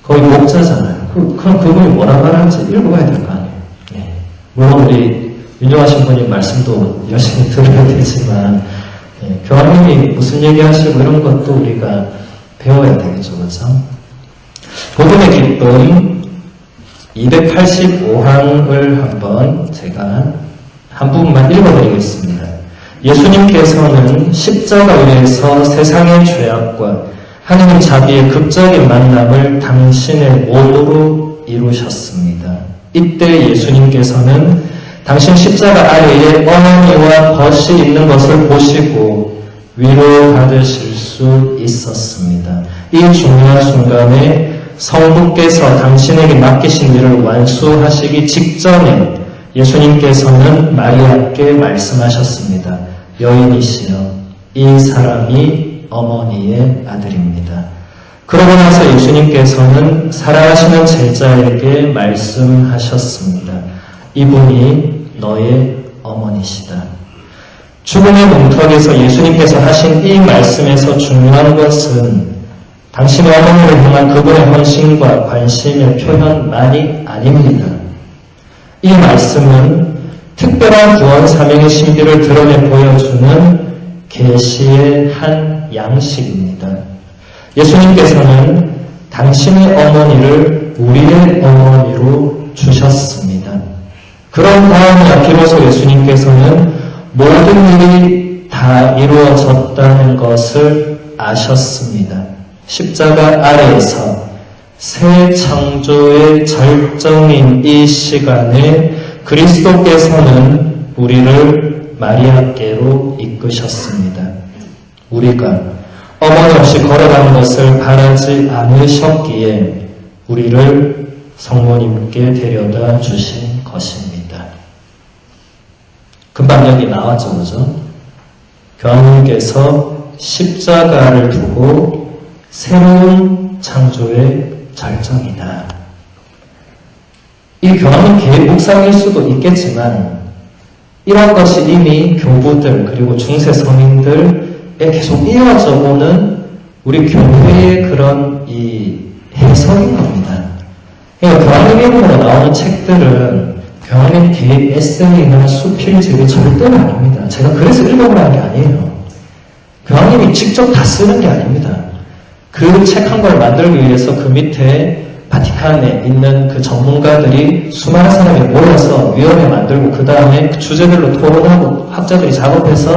Speaker 1: 거의 목자잖아요. 그럼 그분이 뭐라 말하는지 읽어봐야 될 거 아니에요. 네. 물론 우리 윤정하신 분이 말씀도 열심히 들어야 되지만 교황님이 무슨 얘기하시고 이런 것도 우리가 배워야 되겠죠. 그렇죠? 복음의 기쁨 285항을 한번 제가 한 부분만 읽어드리겠습니다. 예수님께서는 십자가 위에서 세상의 죄악과 하느님 자비의 극적인 만남을 당신의 몸으로 이루셨습니다. 이때 예수님께서는 당신 십자가 아래에 어머니와 벗이 있는 것을 보시고 위로받으실 수 있었습니다. 이 중요한 순간에 성부께서 당신에게 맡기신 일을 완수하시기 직전에 예수님께서는 마리아께 말씀하셨습니다. 여인이시여, 이 사람이 어머니의 아들입니다. 그러고 나서 예수님께서는 사랑하시는 제자에게 말씀하셨습니다. 이분이 너의 어머니시다. 죽음의 문턱에서 예수님께서 하신 이 말씀에서 중요한 것은 당신의 어머니를 향한 그분의 헌신과 관심의 표현만이 아닙니다. 이 말씀은 특별한 구원 사명의 신비를 드러내 보여주는 계시의 한 양식입니다. 예수님께서는 당신의 어머니를 우리의 어머니로 주셨습니다. 그런 다음에 비로소 예수님께서는 모든 일이 다 이루어졌다는 것을 아셨습니다. 십자가 아래에서 새 창조의 절정인 이 시간에 그리스도께서는 우리를 마리아께로 이끄셨습니다. 우리가 어머니 없이 걸어가는 것을 바라지 않으셨기에 우리를 성모님께 데려다 주신 것입니다. 금방 여기 나왔죠, 그죠? 교황님께서 십자가를 두고 새로운 창조의 절정이다. 이 교황님 계획 묵상일 수도 있겠지만 이런 것이 이미 교부들 그리고 중세 성인들에 계속 이어져 오는 우리 교회의 그런 이 해석인 겁니다. 그러니까 교황님 이름으로 나오는 책들은 교황님 계획 에세이나 수필집이 절대로 아닙니다. 제가 그래서 읽어보라는 게 아니에요. 교황님이 직접 다 쓰는 게 아닙니다. 그 책 한 걸 만들기 위해서 그 밑에 바티칸에 있는 그 전문가들이 수많은 사람이 모여서 위원회 만들고 그 다음에 그 주제별로 토론하고 학자들이 작업해서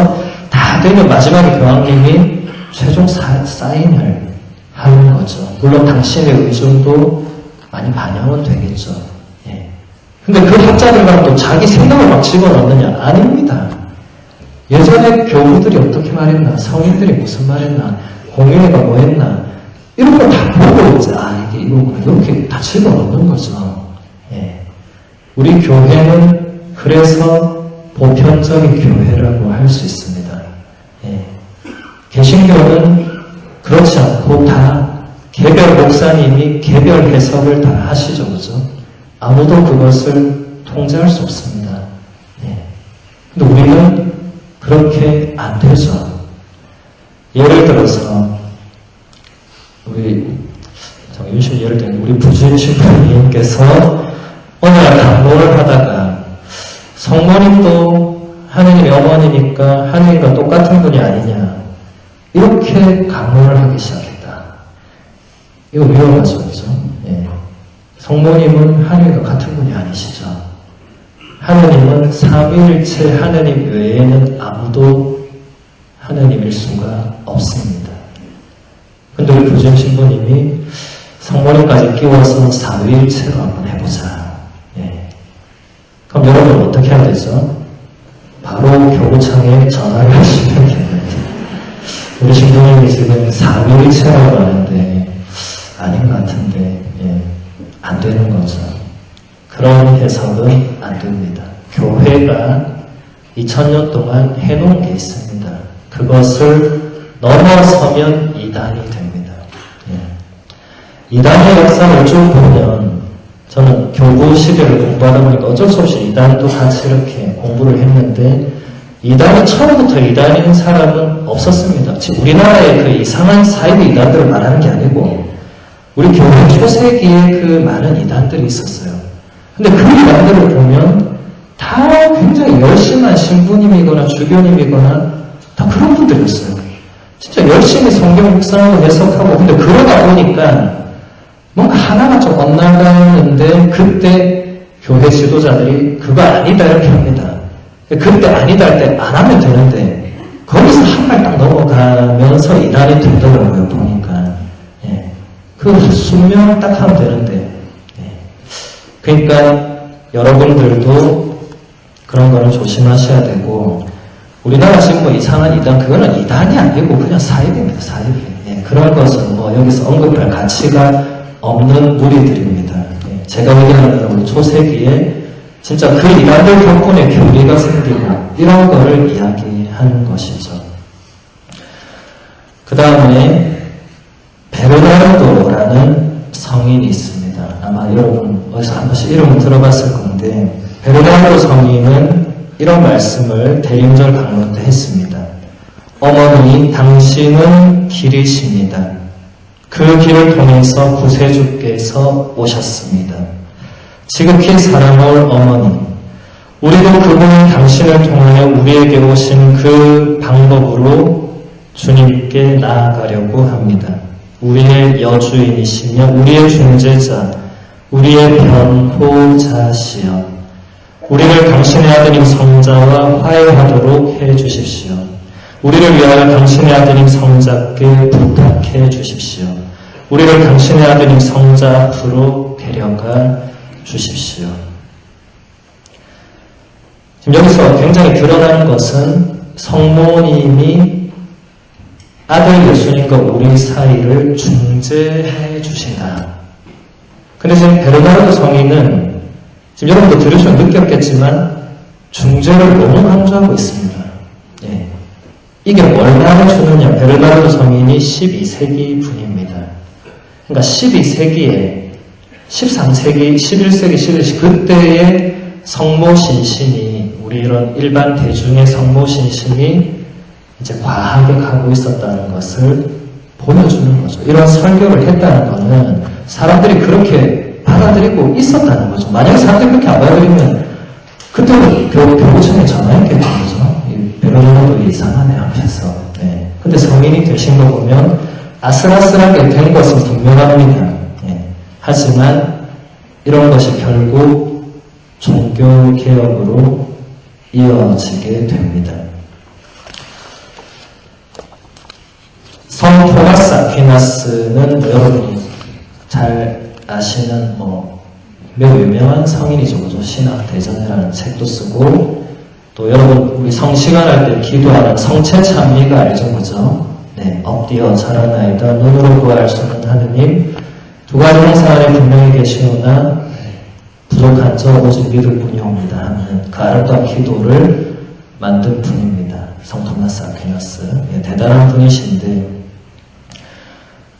Speaker 1: 다 되면 마지막에 교황님이 최종 사인을 하는 거죠. 물론 당신의 의중도 많이 반영은 되겠죠. 예. 근데 그 학자들과 또 자기 생각을 막 집어넣느냐? 아닙니다. 예전에 교부들이 어떻게 말했나? 성인들이 무슨 말했나? 공유회가 뭐 했나? 이런 걸 다 보고 이제 이게 이거구나 이렇게 다 집어넣는 거죠. 예. 우리 교회는 그래서 보편적인 교회라고 할 수 있습니다. 예. 개신교는 그렇지 않고 다 개별 목사님이 개별 해석을 다 하시죠, 그죠? 아무도 그것을 통제할 수 없습니다. 예. 근데 우리는 그렇게 안 되죠. 예를 들어서 우리 윤실 예를 들면 우리 부주임 신부님께서 어느 날 강론을 하다가 성모님도 하느님의 어머니니까 하느님과 똑같은 분이 아니냐 이렇게 강론을 하기 시작했다. 이거 위험하죠, 그죠? 예. 성모님은 하느님과 같은 분이 아니시죠. 하느님은 삼위일체 하느님 외에는 아무도 하느님일 수가 없습니다. 근데 우리 부주임 신부님이 성모님까지 끼워서 사위일체로 한번 해보자. 예. 그럼 여러분 어떻게 해야 되죠? 바로 교구청에 전화를 하시면 됩니다. 우리 신부님이 지금 사위일체라고 하는데 아닌 것 같은데 안 되는 거죠. 그런 해석은 안 됩니다. 교회가 2000년 동안 해놓은 게 있습니다. 그것을 넘어서면 이단이 됩니다. 이단의 역사를 쭉 보면 저는 교부 시대를 공부하다 보니까 어쩔 수 없이 이단도 같이 이렇게 공부를 했는데 이단이 처음부터 이단인 사람은 없었습니다. 지금 우리나라의 그 이상한 사이비 이단들을 말하는 게 아니고 우리 교회 초세기에 그 많은 이단들이 있었어요. 근데 그 이단들을 보면 다 굉장히 열심한 신부님이거나 주교님이거나 다 그런 분들이었어요. 진짜 열심히 성경 묵상하고 해석하고 근데 그러다 보니까 뭔가 하나가 좀 엇나가는데 그때 교회 지도자들이 그거 아니다 이렇게 합니다. 그때 아니다 할 때 안 하면 되는데 거기서 한 발 딱 넘어가면서 이단이 되더라고요. 보니까 그 수명 딱 하면 되는데 그러니까 여러분들도 그런 거는 조심하셔야 되고 우리나라 지금 뭐 이상한 이단 그거는 이단이 아니고 그냥 사입입니다. 사입. 그런 것은 뭐 여기서 언급할 가치가 없는 무리들입니다. 제가 얘기하는 건 우리 초세기에 진짜 그 이단들 덕분에 교리가 생기고 이런 거를 이야기하는 것이죠. 그 다음에 베르나르도라는 성인이 있습니다. 아마 여러분 어디서 한 번씩 이름을 들어봤을 건데 베르나르도 성인은 이런 말씀을 대림절 강론 때 했습니다. 어머니 당신은 길이십니다. 그 길을 통해서 구세주께서 오셨습니다. 지극히 사랑할 어머니, 우리도 그분이 당신을 통하여 우리에게 오신 그 방법으로 주님께 나아가려고 합니다. 우리의 여주인이시며 우리의 중재자, 우리의 변호자시여, 우리를 당신의 아드님 성자와 화해하도록 해주십시오. 우리를 위하여 당신의 아드님 성자께 부탁해 주십시오. 우리를 당신의 아드님 성자 앞으로 데려가 주십시오. 지금 여기서 굉장히 드러나는 것은 성모님이 아들 예수님과 우리 사이를 중재해 주신다. 근데 지금 베르나르도 성인은 지금 여러분도 들으시면 느꼈겠지만 중재를 너무 강조하고 있습니다. 이게 뭘 말해주느냐. 베르나르도 성인이 12세기 분입니다. 그러니까 12세기에 13세기, 11세기, 12세기 그때의 성모신심이 우리 이런 일반 대중의 성모신심이 이제 과하게 가고 있었다는 것을 보여주는 거죠. 이런 설교를 했다는 것은 사람들이 그렇게 받아들이고 있었다는 거죠. 만약에 사람들이 그렇게 안 받아들이면 그때는 교구청에 전화했겠죠. 그죠? 베르나르도 이상하네 앞에서. 근데 성인이 되신 거 보면 아슬아슬하게 된 것은 분명합니다. 하지만 이런 것이 결국 종교개혁으로 이어지게 됩니다. 성 토마스 아퀴나스는 여러분이 잘 아시는 매우 유명한 성인이죠. 그죠? 신학 대전이라는 책도 쓰고 또 여러분 우리 성시간 할 때 기도하는 성체 찬미가 알죠? 그죠? 엎드려 자라나이다 눈으로 구할 수는 하느님 두 가지 행사 안에 분명히 계시오나 부족한 저 오직 믿을 뿐이옵니다 하는 그 아름다운 기도를 만든 분입니다. 성 토마스 아퀴나스. 대단한 분이신데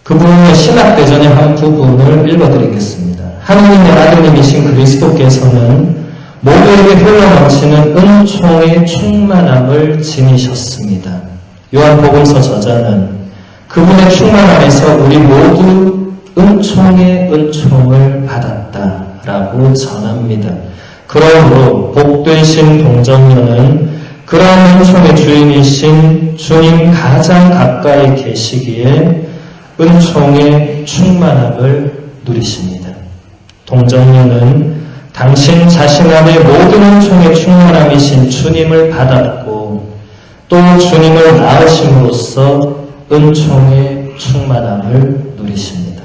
Speaker 1: 그분의 신학대전의 한 부분을 읽어드리겠습니다. 하느님의 아드님이신 그리스도께서는 모두에게 흘러넘치는 은총의 충만함을 지니셨습니다. 요한복음서 저자는 그분의 충만함에서 우리 모두 은총의 은총을 받았다라고 전합니다. 그러므로 복되신 동정녀는 그러한 은총의 주인이신 주님 가장 가까이 계시기에 은총의 충만함을 누리십니다. 동정녀는 당신 자신 안에 모든 은총의 충만함이신 주님을 받았고 또 주님을 낳으심으로써 은총의 충만함을 누리십니다.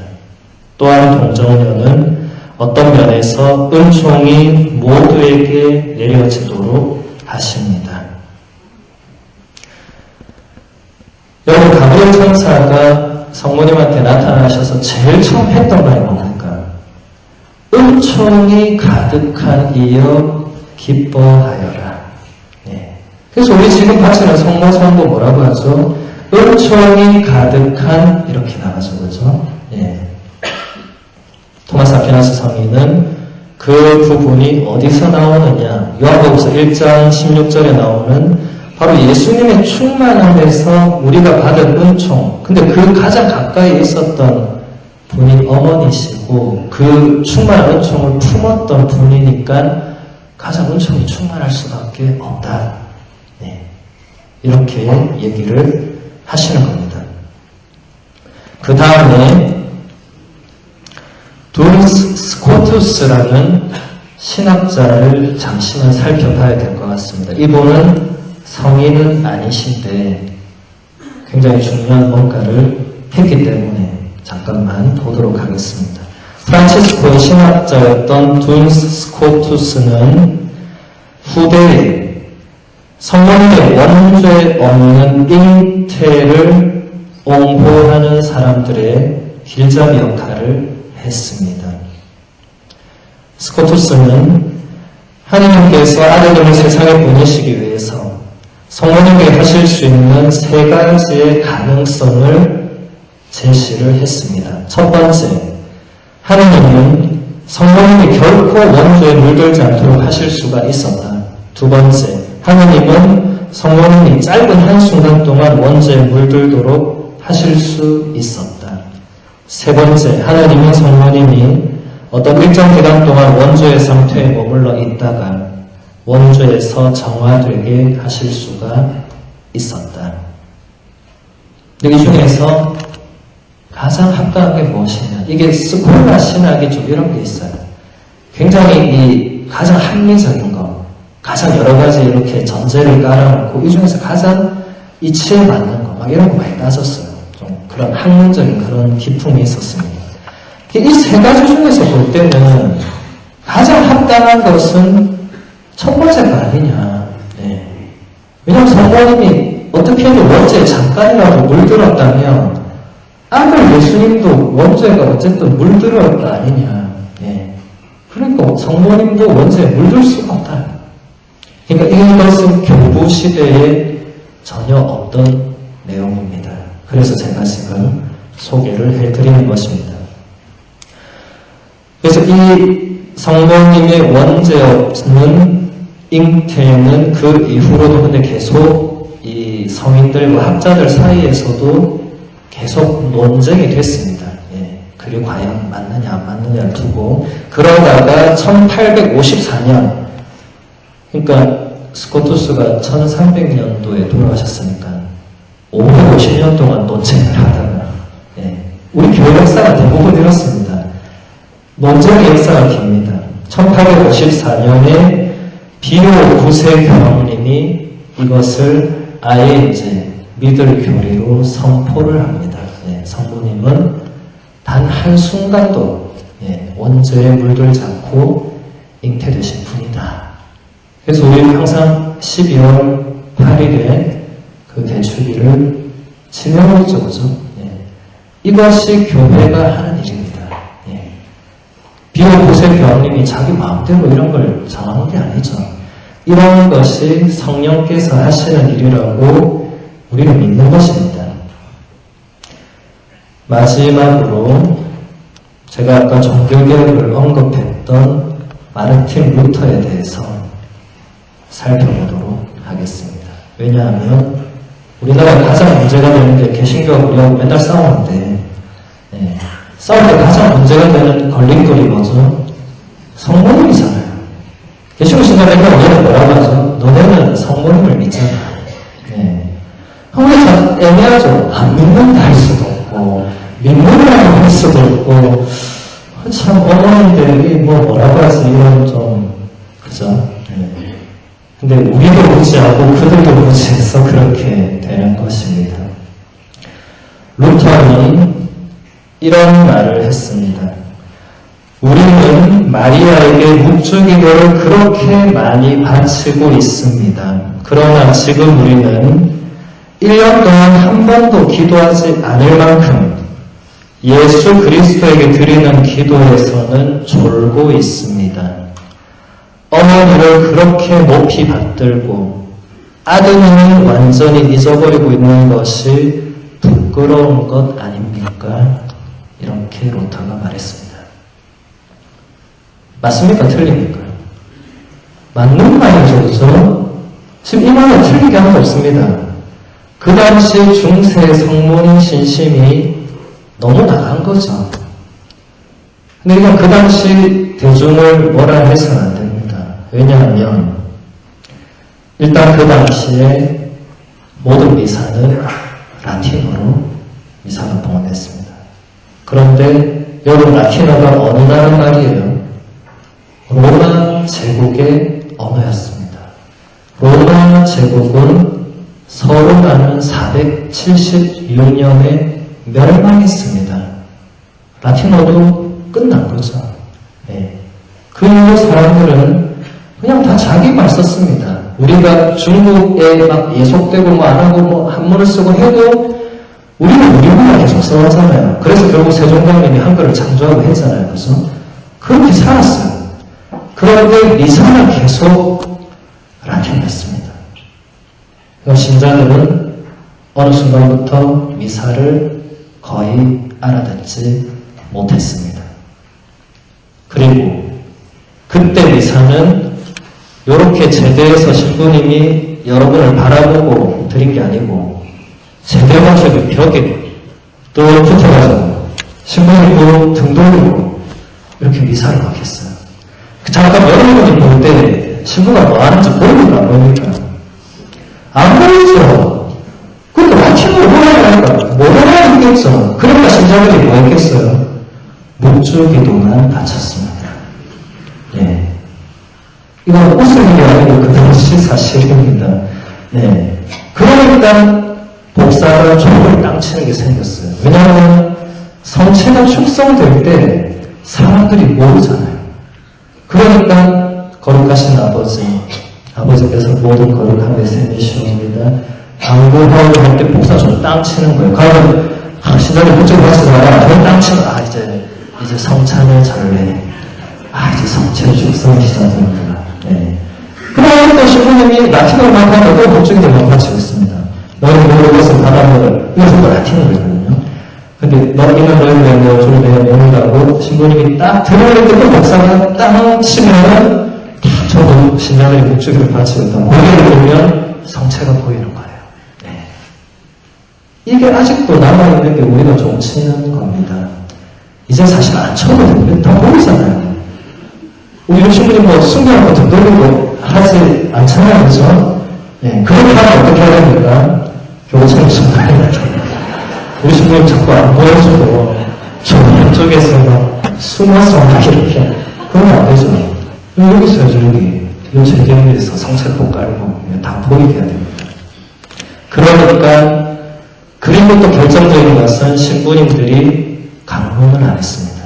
Speaker 1: 또한 동정녀는 어떤 면에서 은총이 모두에게 내려지도록 하십니다. 여러분, 가브리엘 천사가 성모님한테 나타나셔서 제일 처음 했던 말이 뭡니까? 은총이 가득한 이여 기뻐하여라. 네. 그래서 우리 지금 바치는 성모성도 뭐라고 하죠? 은총이 가득한, 이렇게 나가죠, 그죠? 네. 토마스 아퀴나스 성인은 그 부분이 어디서 나오느냐? 요한복음서 1장 16절에 나오는 바로 예수님의 충만함에서 우리가 받은 은총, 근데 그 가장 가까이 있었던 분이 어머니시고 그 충만한 은총을 품었던 분이니까 가장 은총이 충만할 수밖에 없다. 네. 이렇게 얘기를 하시는 겁니다. 그 다음에 두리스 스코투스라는 신학자를 잠시만 살펴봐야 될 것 같습니다. 이분은 성인은 아니신데 굉장히 중요한 뭔가를 했기 때문에 잠깐만 보도록 하겠습니다. 프란치스코의 신학자였던 두리스 스코투스는 후대에 성령의 원죄 없는 잉태를 옹호하는 사람들의 길잡이 역할을 했습니다. 스코투스는 하나님께서 아들을 세상에 보내시기 위해서 성모님에게 하실 수 있는 세 가지의 가능성을 제시를 했습니다. 첫 번째, 하나님은 성모님이 결코 원죄에 물들지 않도록 하실 수가 있었다. 두 번째, 하나님은 성모님이 짧은 한순간 동안 원죄에 물들도록 하실 수 있었다. 세 번째, 하나님은 성모님이 어떤 일정 기간 동안 원죄의 상태에 머물러 있다가 원죄에서 정화되게 하실 수가 있었다. 이 중에서 가장 합당한 게 무엇이냐? 이게 스콜라 신학이 좀 이런 게 있어요. 굉장히 이 가장 합리적인 거, 가장 여러 가지 이렇게 전제를 깔아놓고 이 중에서 가장 이치에 맞는 거, 막 이런 거 많이 따졌어요. 좀 그런 학문적인 그런 기품이 있었습니다. 이 세 가지 중에서 볼 때는 가장 합당한 것은 첫 번째가 아니냐. 네. 왜냐하면 성모님이 어떻게 해도 원죄에 잠깐이라도 물들었다면 아들 예수님도 원죄가 어쨌든 물들었 거 아니냐. 네. 그러니까 성모님도 원죄에 물들 수가 없다. 그러니까 이것은 교부 시대에 전혀 없던 내용입니다. 그래서 제가 지금 소개를 해드리는 것입니다. 그래서 이 성모님의 원죄 없는 잉태는 그 이후로도 근데 계속 이 성인들과 학자들 사이에서도 계속 논쟁이 됐습니다. 예, 그게 과연 맞느냐 안 맞느냐를 두고 그러다가 1854년 그러니까 스코투스가 1300년도에 돌아가셨으니까 550년 동안 논쟁을 하다가 예, 우리 교회 역사가 대부분 이렇습니다. 논쟁의 역사가 깁니다. 1854년에 비오 9세 교황님이 이것을 아예 이제 믿을 교리로 선포를 합니다. 예, 성모님은 단 한순간도 예, 원죄에 물들지 않고 잉태되신 분이다. 그래서 우리는 항상 12월 8일에 그 대축일을 지명하죠, 그죠? 예, 이것이 교회가 하는 일입니다. 비오 9세 교황님이 자기 마음대로 이런 걸 정하는 게 아니죠. 이런 것이 성령께서 하시는 일이라고 우리는 믿는 것입니다. 마지막으로 제가 아까 종교개혁을 언급했던 마르틴 루터에 대해서 살펴보도록 하겠습니다. 왜냐하면 우리나라에 가장 문제가 되는 게 개신교가 우리하고 맨날 싸우는데 네. 싸울 때 가장 문제가 되는 걸림돌이 뭐죠? 성모님이잖아요. 개신교 신자들은 너네는 뭐라고 하죠? 너네는 성모님을 믿잖아. 네. 그게 참 애매하죠. 안 믿는다 할 수도 없고, 믿는다고 할 수도 없고, 참 어머니들이 뭐라고 하지, 이런 좀, 그죠? 네. 근데 우리도 무지하고 그들도 무지해서 그렇게 되는 것입니다. 루터는 이런 말을 했습니다. 우리는 마리아에게 묵주기도를 그렇게 많이 바치고 있습니다. 그러나 지금 우리는 1년 동안 한 번도 기도하지 않을 만큼 예수 그리스도에게 드리는 기도에서는 졸고 있습니다. 어머니를 그렇게 높이 받들고 아드님을 완전히 잊어버리고 있는 것이 부끄러운 것 아닙니까? 이렇게 로타가 말했습니다. 맞습니까? 틀립니까? 맞는 말이죠. 그죠? 지금 이 말은 틀리게 한 거 없습니다. 그 당시 중세 성모님 신심이 너무 나간 거죠. 근데 이건 그 당시 대중을 뭐라 해서는 안 됩니다. 왜냐하면 일단 그 당시에 모든 미사는 라틴어로 미사가 봉헌됐습니다. 그런데 여러분 라틴어가 어느 나라 말이에요? 로마 제국의 언어였습니다. 로마 제국은 서로가는 476년에 멸망했습니다. 라틴어도 끝난 거죠. 네. 그 이후 사람들은 그냥 다 자기 말 썼습니다. 우리가 중국에 막 예속되고 뭐 안 하고 뭐 한문을 쓰고 해도 우리는 우리말 계속 써왔잖아요. 그래서 결국 세종대왕님이 한글을 창조하고 했잖아요. 그래서 그렇게 살았어요. 그런데 미사는 계속 라틴어였습니다. 신자들은 어느 순간부터 미사를 거의 알아듣지 못했습니다. 그리고 그때 미사는 이렇게 제대에서 신부님이 여러분을 바라보고 드린 게 아니고 제대가 저기 벽에 또 붙어가지고 신부님 등 돌리고 이렇게 미사를 막 했어요. 잠깐 여러분이 볼 때 신부가 뭐 하는지 보이니까 안 보입니까? 안 보이죠. 그러니까 라틴어를 뭐라니까 뭐라 했겠죠. 그러니까 신자들이 뭐 했겠어요? 묵주기도만 바쳤습니다. 예. 이건 웃을 일이 아니고 그 당시 사실입니다. 네. 그러니까 복사가 족을 땅치는 게 생겼어요. 왜냐하면 성체가 축성될 때 사람들이 모르잖아요. 그러니까 거룩하신 아버지께서 모든 거룩함에 세미시옵니다. 방구하고 할 때 복사 좀 땅치는 거예요. 그러면 신자들 그쪽으로 가시다가 땅치는 이제 성찬의 전례 이제 성체 축성이 시작됩니다. 네. 그러면 또 신부님이 라틴어를 막 하고 또 목적이 되면 바치고 있습니다. 너희는 모든 것을 받아먹을 이것은 또 라틴어거든요. 근데 너희는 너희는 내 주를 내가 명이라고 신부님이 딱 들어올 때 또 목사가 땅 치면은 저도 신자들이 목적을 바치고 있다. 고개를 보면 성체가 보이는 거예요. 네. 이게 아직도 남아있는 게 우리가 좀 치는 겁니다. 이제 사실 안 쳐도 됩니다. 다 보이잖아요. 우리 신부님 뭐 순교하고 등 돌리고 하지 않잖아요. 그죠? 네. 그렇게 하면 어떻게 해야 됩니까? 교체를 순간해야 돼요. 우리 신부님 자꾸 안 보여주고 저쪽에서 막 숨어서 막 이렇게 그러면 안 되죠. 여기서 저기 이 제경에서 성체포 깔고 다 보이게 해야 됩니다. 그러니까 그리고 또 결정적인 것은 신부님들이 강론을 안 했습니다.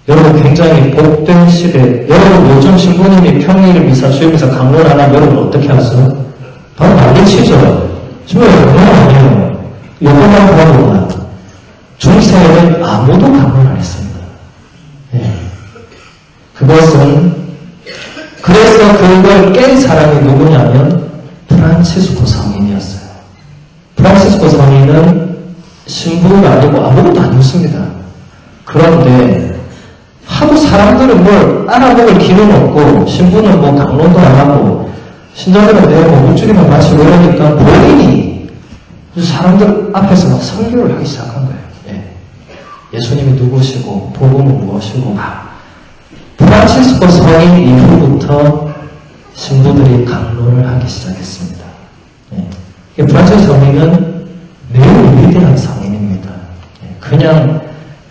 Speaker 1: 여러분 굉장히 복된 시대, 여러분 요즘 신부님이 평일 미사, 주일 미사 강론 안 하면 여러분 어떻게 하세요? 바로 난리치죠. 신부님 강론 아니에요. 요것만 보면 중세에는 아무도 강론 안 했습니다. 네. 그것은 그래서 그걸 깬 사람이 누구냐면 프란치스코 성인이었어요. 프란치스코 성인은 신부가 아니고 아무것도 아니었습니다. 그런데 하도 사람들은 뭘 알아먹을 기는 없고 신부는 뭐 강론도 안 하고 신자들은 내가 뭐 물줄이만 마치고 이러니까 본인이 사람들 앞에서 막 설교를 하기 시작한 거예요. 예수님이 누구시고 복음은 무엇이고 프란치스코 성인 이후부터 신부들이 강론을 하기 시작했습니다. 프란치스코 성인은 매우 위대한 성인입니다. 그냥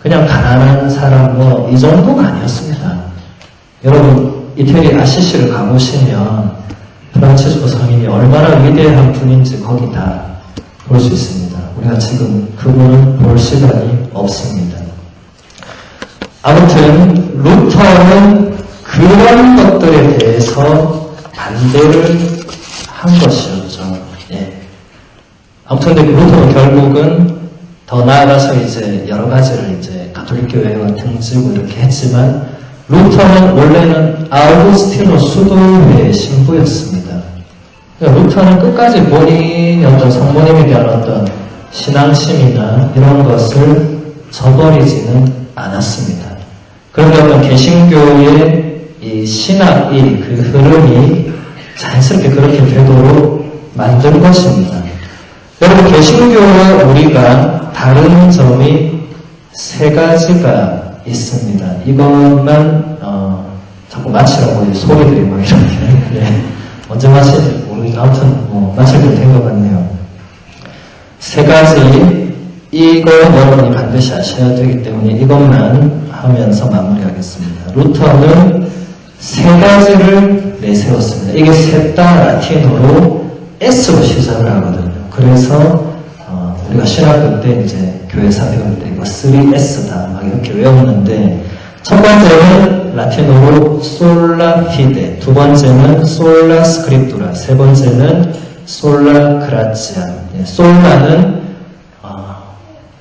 Speaker 1: 가난한 사람 이 정도가 아니었습니다. 여러분 이태리 아시시를 가보시면 프란치스코 성인이 얼마나 위대한 분인지 거기 다 볼 수 있습니다. 우리가 지금 그분을 볼 시간이 없습니다. 아무튼 루터는 그런 것들에 대해서 반대를 한 것이었죠. 예. 아무튼 근데 루터는 결국은 더 나아가서 이제 여러 가지를 이제 가톨릭 교회와 등지고 이렇게 했지만 루터는 원래는 아우구스티노 수도회의 신부였습니다. 그러니까 루터는 끝까지 본인의 어떤 성모님에 대한 어떤 신앙심이나 이런 것을 저버리지는 않았습니다. 그런데 어떤 개신교의 이 신학이 그 흐름이 자연스럽게 그렇게 되도록 만든 것입니다. 여러분, 개신교와 우리가 다른 점이 세 가지가 있습니다. 이것만 자꾸 마치라고 소리들이 막 이렇게 네. 언제 마실지 모르겠는데 아무튼 마칠 때 된 것 같네요. 세 가지 이거 여러분이 반드시 아셔야 되기 때문에 이것만 하면서 마무리하겠습니다. 루터는 세 가지를 내세웠습니다. 이게 셋 다 라틴어로 S로 시작을 하거든요. 그래서 우리가 신학교 때 이제 교회사 배울 때 이거 3S다 막 이렇게 외웠는데 첫 번째는 라틴어로 솔라 피데, 두 번째는 솔라 스크립투라, 세 번째는 솔라 그라치아. 솔라는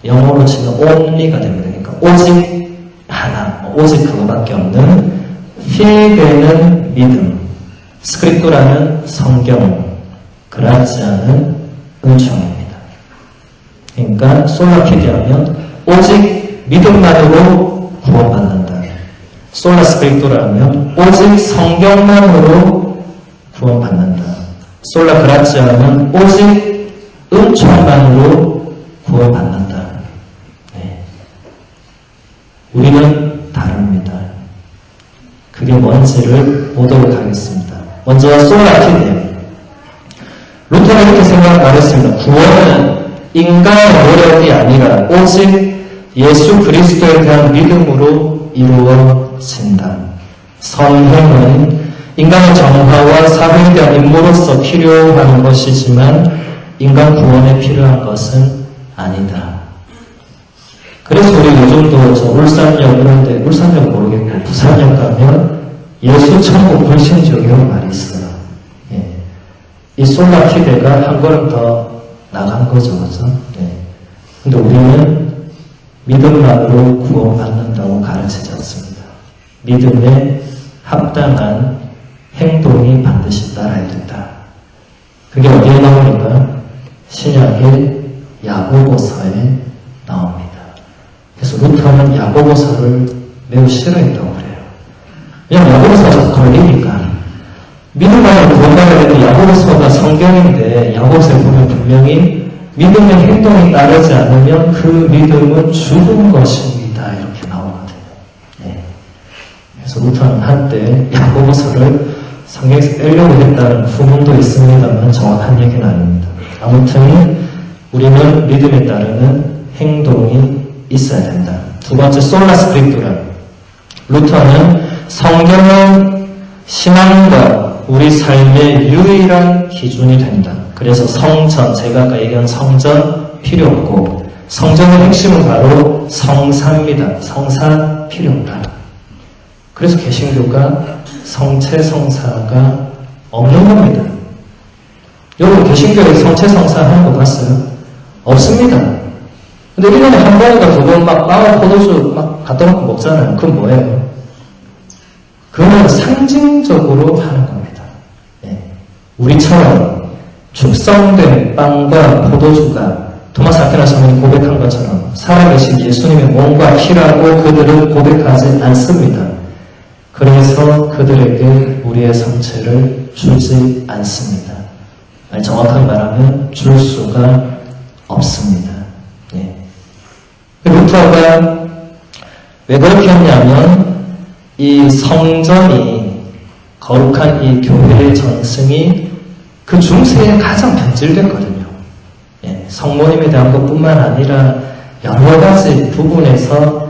Speaker 1: 영어로 치면 only가 됩니다. 그러니까 오직 하나, 오직 그거밖에 없는. 피데는 믿음, 스크립투라는 성경, 그라치아는 은총입니다. 그러니까 솔라 피데하면 오직 믿음만으로 구원받는다. 솔라 스크립투라면 오직 성경만으로 구원받는다. 솔라 그라치아는 오직 은총만으로 구원받는다. 네. 우리는 다릅니다. 그게 뭔지를 보도록 하겠습니다. 먼저 솔라 피데. 루터는 이렇게 말했습니다. 구원은 인간의 노력이 아니라 오직 예수 그리스도에 대한 믿음으로 이루어진다. 성령은 인간의 정화와 사회에 대한 임무로서 필요한 것이지만 인간 구원에 필요한 것은 아니다. 그래서 우리 요즘도 저 울산역 이런데, 울산역 모르겠고 부산역 가면 예수 천국 불신지역이라는 말이 있어요. 예. 이 솔라 피데가 한 걸음 더 나간 거죠, 그죠? 네. 근데 우리는 믿음만으로 구원받는다고 가르치지 않습니다. 믿음에 합당한 행동이 반드시 따라야 된다. 그게 어디에 나오니까? 신약의 야고보서에 나옵니다. 그래서 루터는 야고보서를 매우 싫어했다고 그래요. 왜냐하면 야고보서가 걸리니까. 믿음만으로 구원받아야 되는 야고보서가 성경인데 야고보서에 보면 분명히 믿음의 행동이 따르지 않으면 그 믿음은 죽은 것입니다. 이렇게 나오거든요. 네. 그래서 루터는 한때 야고보서를 성경에서 빼려고 했다는 후문도 있습니다만 정확한 얘기는 아닙니다. 아무튼 우리는 믿음에 따르는 행동이 있어야 된다. 두 번째, 솔라 스크립투라. 루터는 성경은 신앙과 우리 삶의 유일한 기준이 된다. 그래서 성전, 제가 아까 얘기한 성전 필요 없고, 성전의 핵심은 바로 성사입니다. 성사 필요 없다. 그래서 개신교가 성체 성사가 없는 겁니다. 여러분 개신교에 성체 성사 하는 거 봤어요? 없습니다. 근데 1년에 한 번인가 두 번 막 포도주 막 갖다 놓고 먹잖아요. 그건 뭐예요? 그건 상징적으로 하는 겁니다. 네. 우리처럼 축성된 빵과 포도주가 토마스 아퀴나 성인이 고백한 것처럼 살아계신 예수님의 몸과 피라고 그들은 고백하지 않습니다. 그래서 그들에게 우리의 성체를 주지 않습니다. 아니, 정확하게 말하면 줄 수가 없습니다. 예. 루터가 왜 그렇게 했냐면 이 성전이 거룩한 이 교회의 전승이 그 중세에 가장 변질됐거든요. 예. 성모님에 대한 것뿐만 아니라 여러 가지 부분에서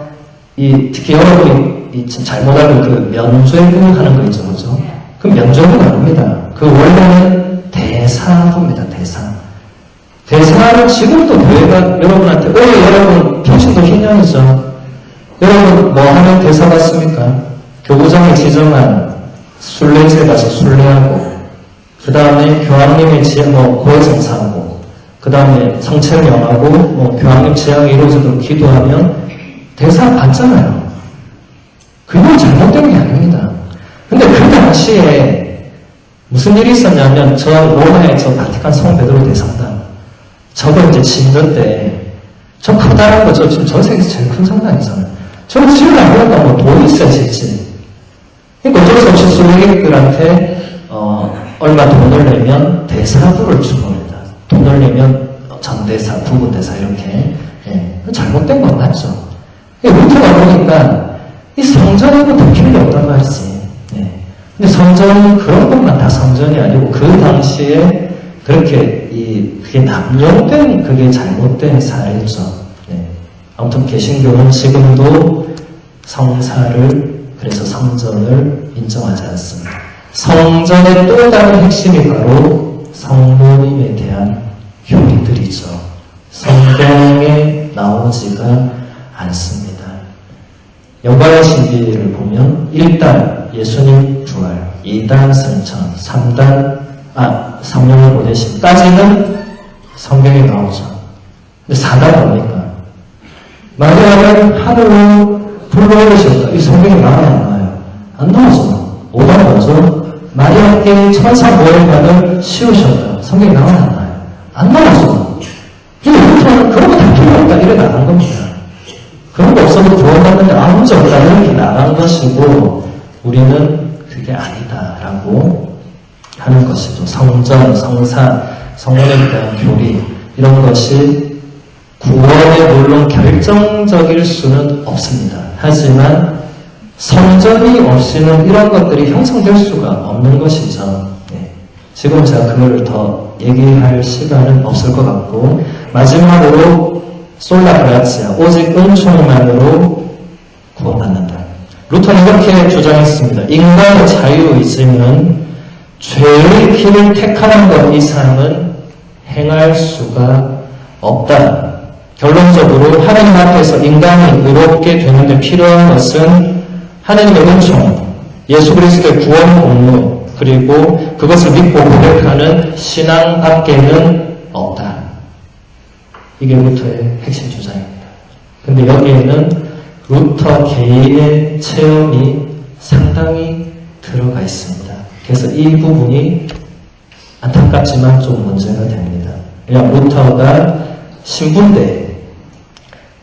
Speaker 1: 특히 여러분이 잘못 알고 그 면죄부 하는 거 있죠, 그죠? 그 면죄부가 아닙니다. 그 원래는 대사입니다, 대사. 대사를 지금도 교회가 여러분한테, 여러분 평신도 희년이죠. 여러분 뭐 하면 대사 받습니까? 교구장에 지정한 순례지에 가서 순례하고, 그 다음에 교황님의 고해성사하고, 그 다음에 성체를 명하고, 교황님 제약이 이루어지도록 기도하면 대사 받잖아요. 그건 잘못된 게 아닙니다. 근데 그 당시에 무슨 일이 있었냐면, 저 로마의 저 바티칸 성 베드로 대성당, 저거 이제 짓는 때, 저 커다란 거, 지금 전 세계에서 제일 큰 성당이잖아요. 저거 지으려면 돈이 있어야 짓지. 그러니까 어쩔 수 없이 순례객들한테, 얼마 돈을 내면 대사부를 준 겁니다. 돈을 내면 전대사, 부부대사 이렇게. 잘못된 건 맞죠. 루터가 보니까 이 성전에는 필요 없단 말이지. 근데 성전은 그런 것만 다 성전이 아니고 그 당시에 그렇게 그게 남용된 그게 잘못된 사례죠. 아무튼 개신교는 지금도 성사를, 그래서 성전을 인정하지 않습니다. 성전의 또 다른 핵심이 바로 성모님에 대한 교리들이죠. 성경에 나오지가 않습니다. 영광의 신비를 보면 1단 예수님 부활, 2단 성천, 3단 성령을 보내심까지는 성경에 나오죠. 근데 4단 뭡니까? 마리아를 하늘로 불러오셨다. 이 성경에 나와요, 안 나와요? 안 나오죠. 5단 뭐죠? 마리아께 천사 모형관을 씌우셨다. 성경에 나와요, 안 나와요? 안 나오죠. 근데 루터는 그런 거 다 필요 없다. 이래 나간 겁니다. 그런 거 없어도 구원받는데 아무 문제 없다. 이렇게 나간 것이고, 우리는 그게 아니다라고 하는 것이죠. 성전, 성사, 성령에 대한 교리, 이런 것이 구원에 물론 결정적일 수는 없습니다. 하지만 성전이 없이는 이런 것들이 형성될 수가 없는 것이죠. 지금 제가 그걸 더 얘기할 시간은 없을 것 같고, 마지막으로 솔라그라치아, 오직 은총만으로 구원받는다. 루터는 이렇게 주장했습니다. 인간의 자유의지는 죄의 길을 택하는 것 이상은 행할 수가 없다. 결론적으로 하나님 앞에서 인간이 의롭게 되는데 필요한 것은 하나님의 은총, 예수 그리스도의 구원 공로, 그리고 그것을 믿고 고백하는 신앙 밖에는 없다. 이게 루터의 핵심 주장입니다. 근데 여기에는 루터 개인의 체험이 상당히 들어가 있습니다. 그래서 이 부분이 안타깝지만 좀 문제가 됩니다. 그냥 루터가 신부인데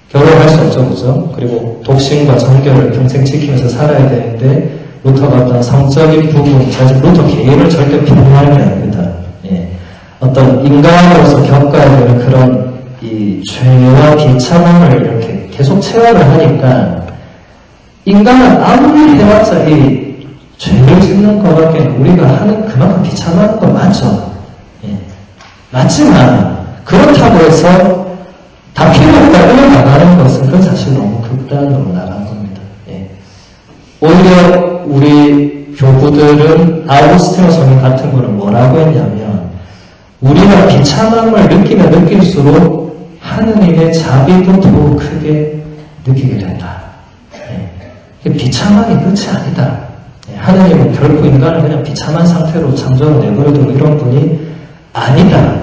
Speaker 1: 결혼할 수 없죠, 그죠? 그리고 독신과 정결을 평생 지키면서 살아야 되는데 루터가 어떤 성적인 부분, 사실 루터 개인을 절대 비난하는 게 아닙니다. 어떤 인간으로서 겪어야 되는 그런 이 죄와 비참함을 이렇게 계속 체험을 하니까 인간은 아무리 해봤자 이 죄를 짓는 것밖에 우리가 하는 그만큼 비참한 건 맞죠. 맞지만 그렇다고 해서 다 필요 없다 끌어나가는 것은 그건 사실 너무 극단으로 나간 겁니다. 오히려 우리 교부들은 아우구스티노 성인 같은 거는 뭐라고 했냐면 우리가 비참함을 느끼면 느낄수록 하느님의 자비도 더욱 크게 느끼게 된다. 비참함이 끝이 아니다. 하느님은 결코 인간을 그냥 비참한 상태로 창조하고 내버려두고 이런 분이 아니다.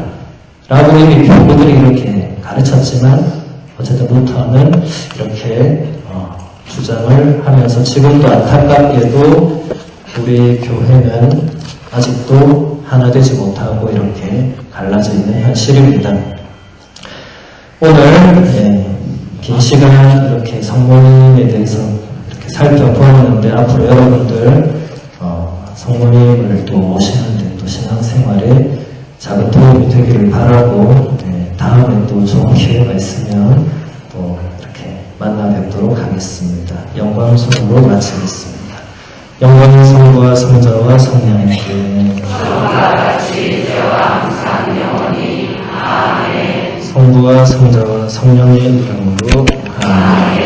Speaker 1: 라고 이미 교부들이 이렇게 가르쳤지만 어쨌든 루터는 이렇게 주장을 하면서 지금도 안타깝게도 우리 교회는 아직도 하나 되지 못하고 이렇게 갈라져 있는 현실입니다. 오늘 긴 시간 이렇게 성모님에 대해서 이렇게 살펴보았는데 앞으로 여러분들 성모님을 또 모시는데 또 신앙생활에 작은 도움이 되기를 바라고 다음에 또 좋은 기회가 있으면 또 이렇게 만나 뵙도록 하겠습니다. 영광송으로 마치겠습니다. 영광의 성부와 성자와 성령님께 성부와 성자와 성령의 이름으로 아멘.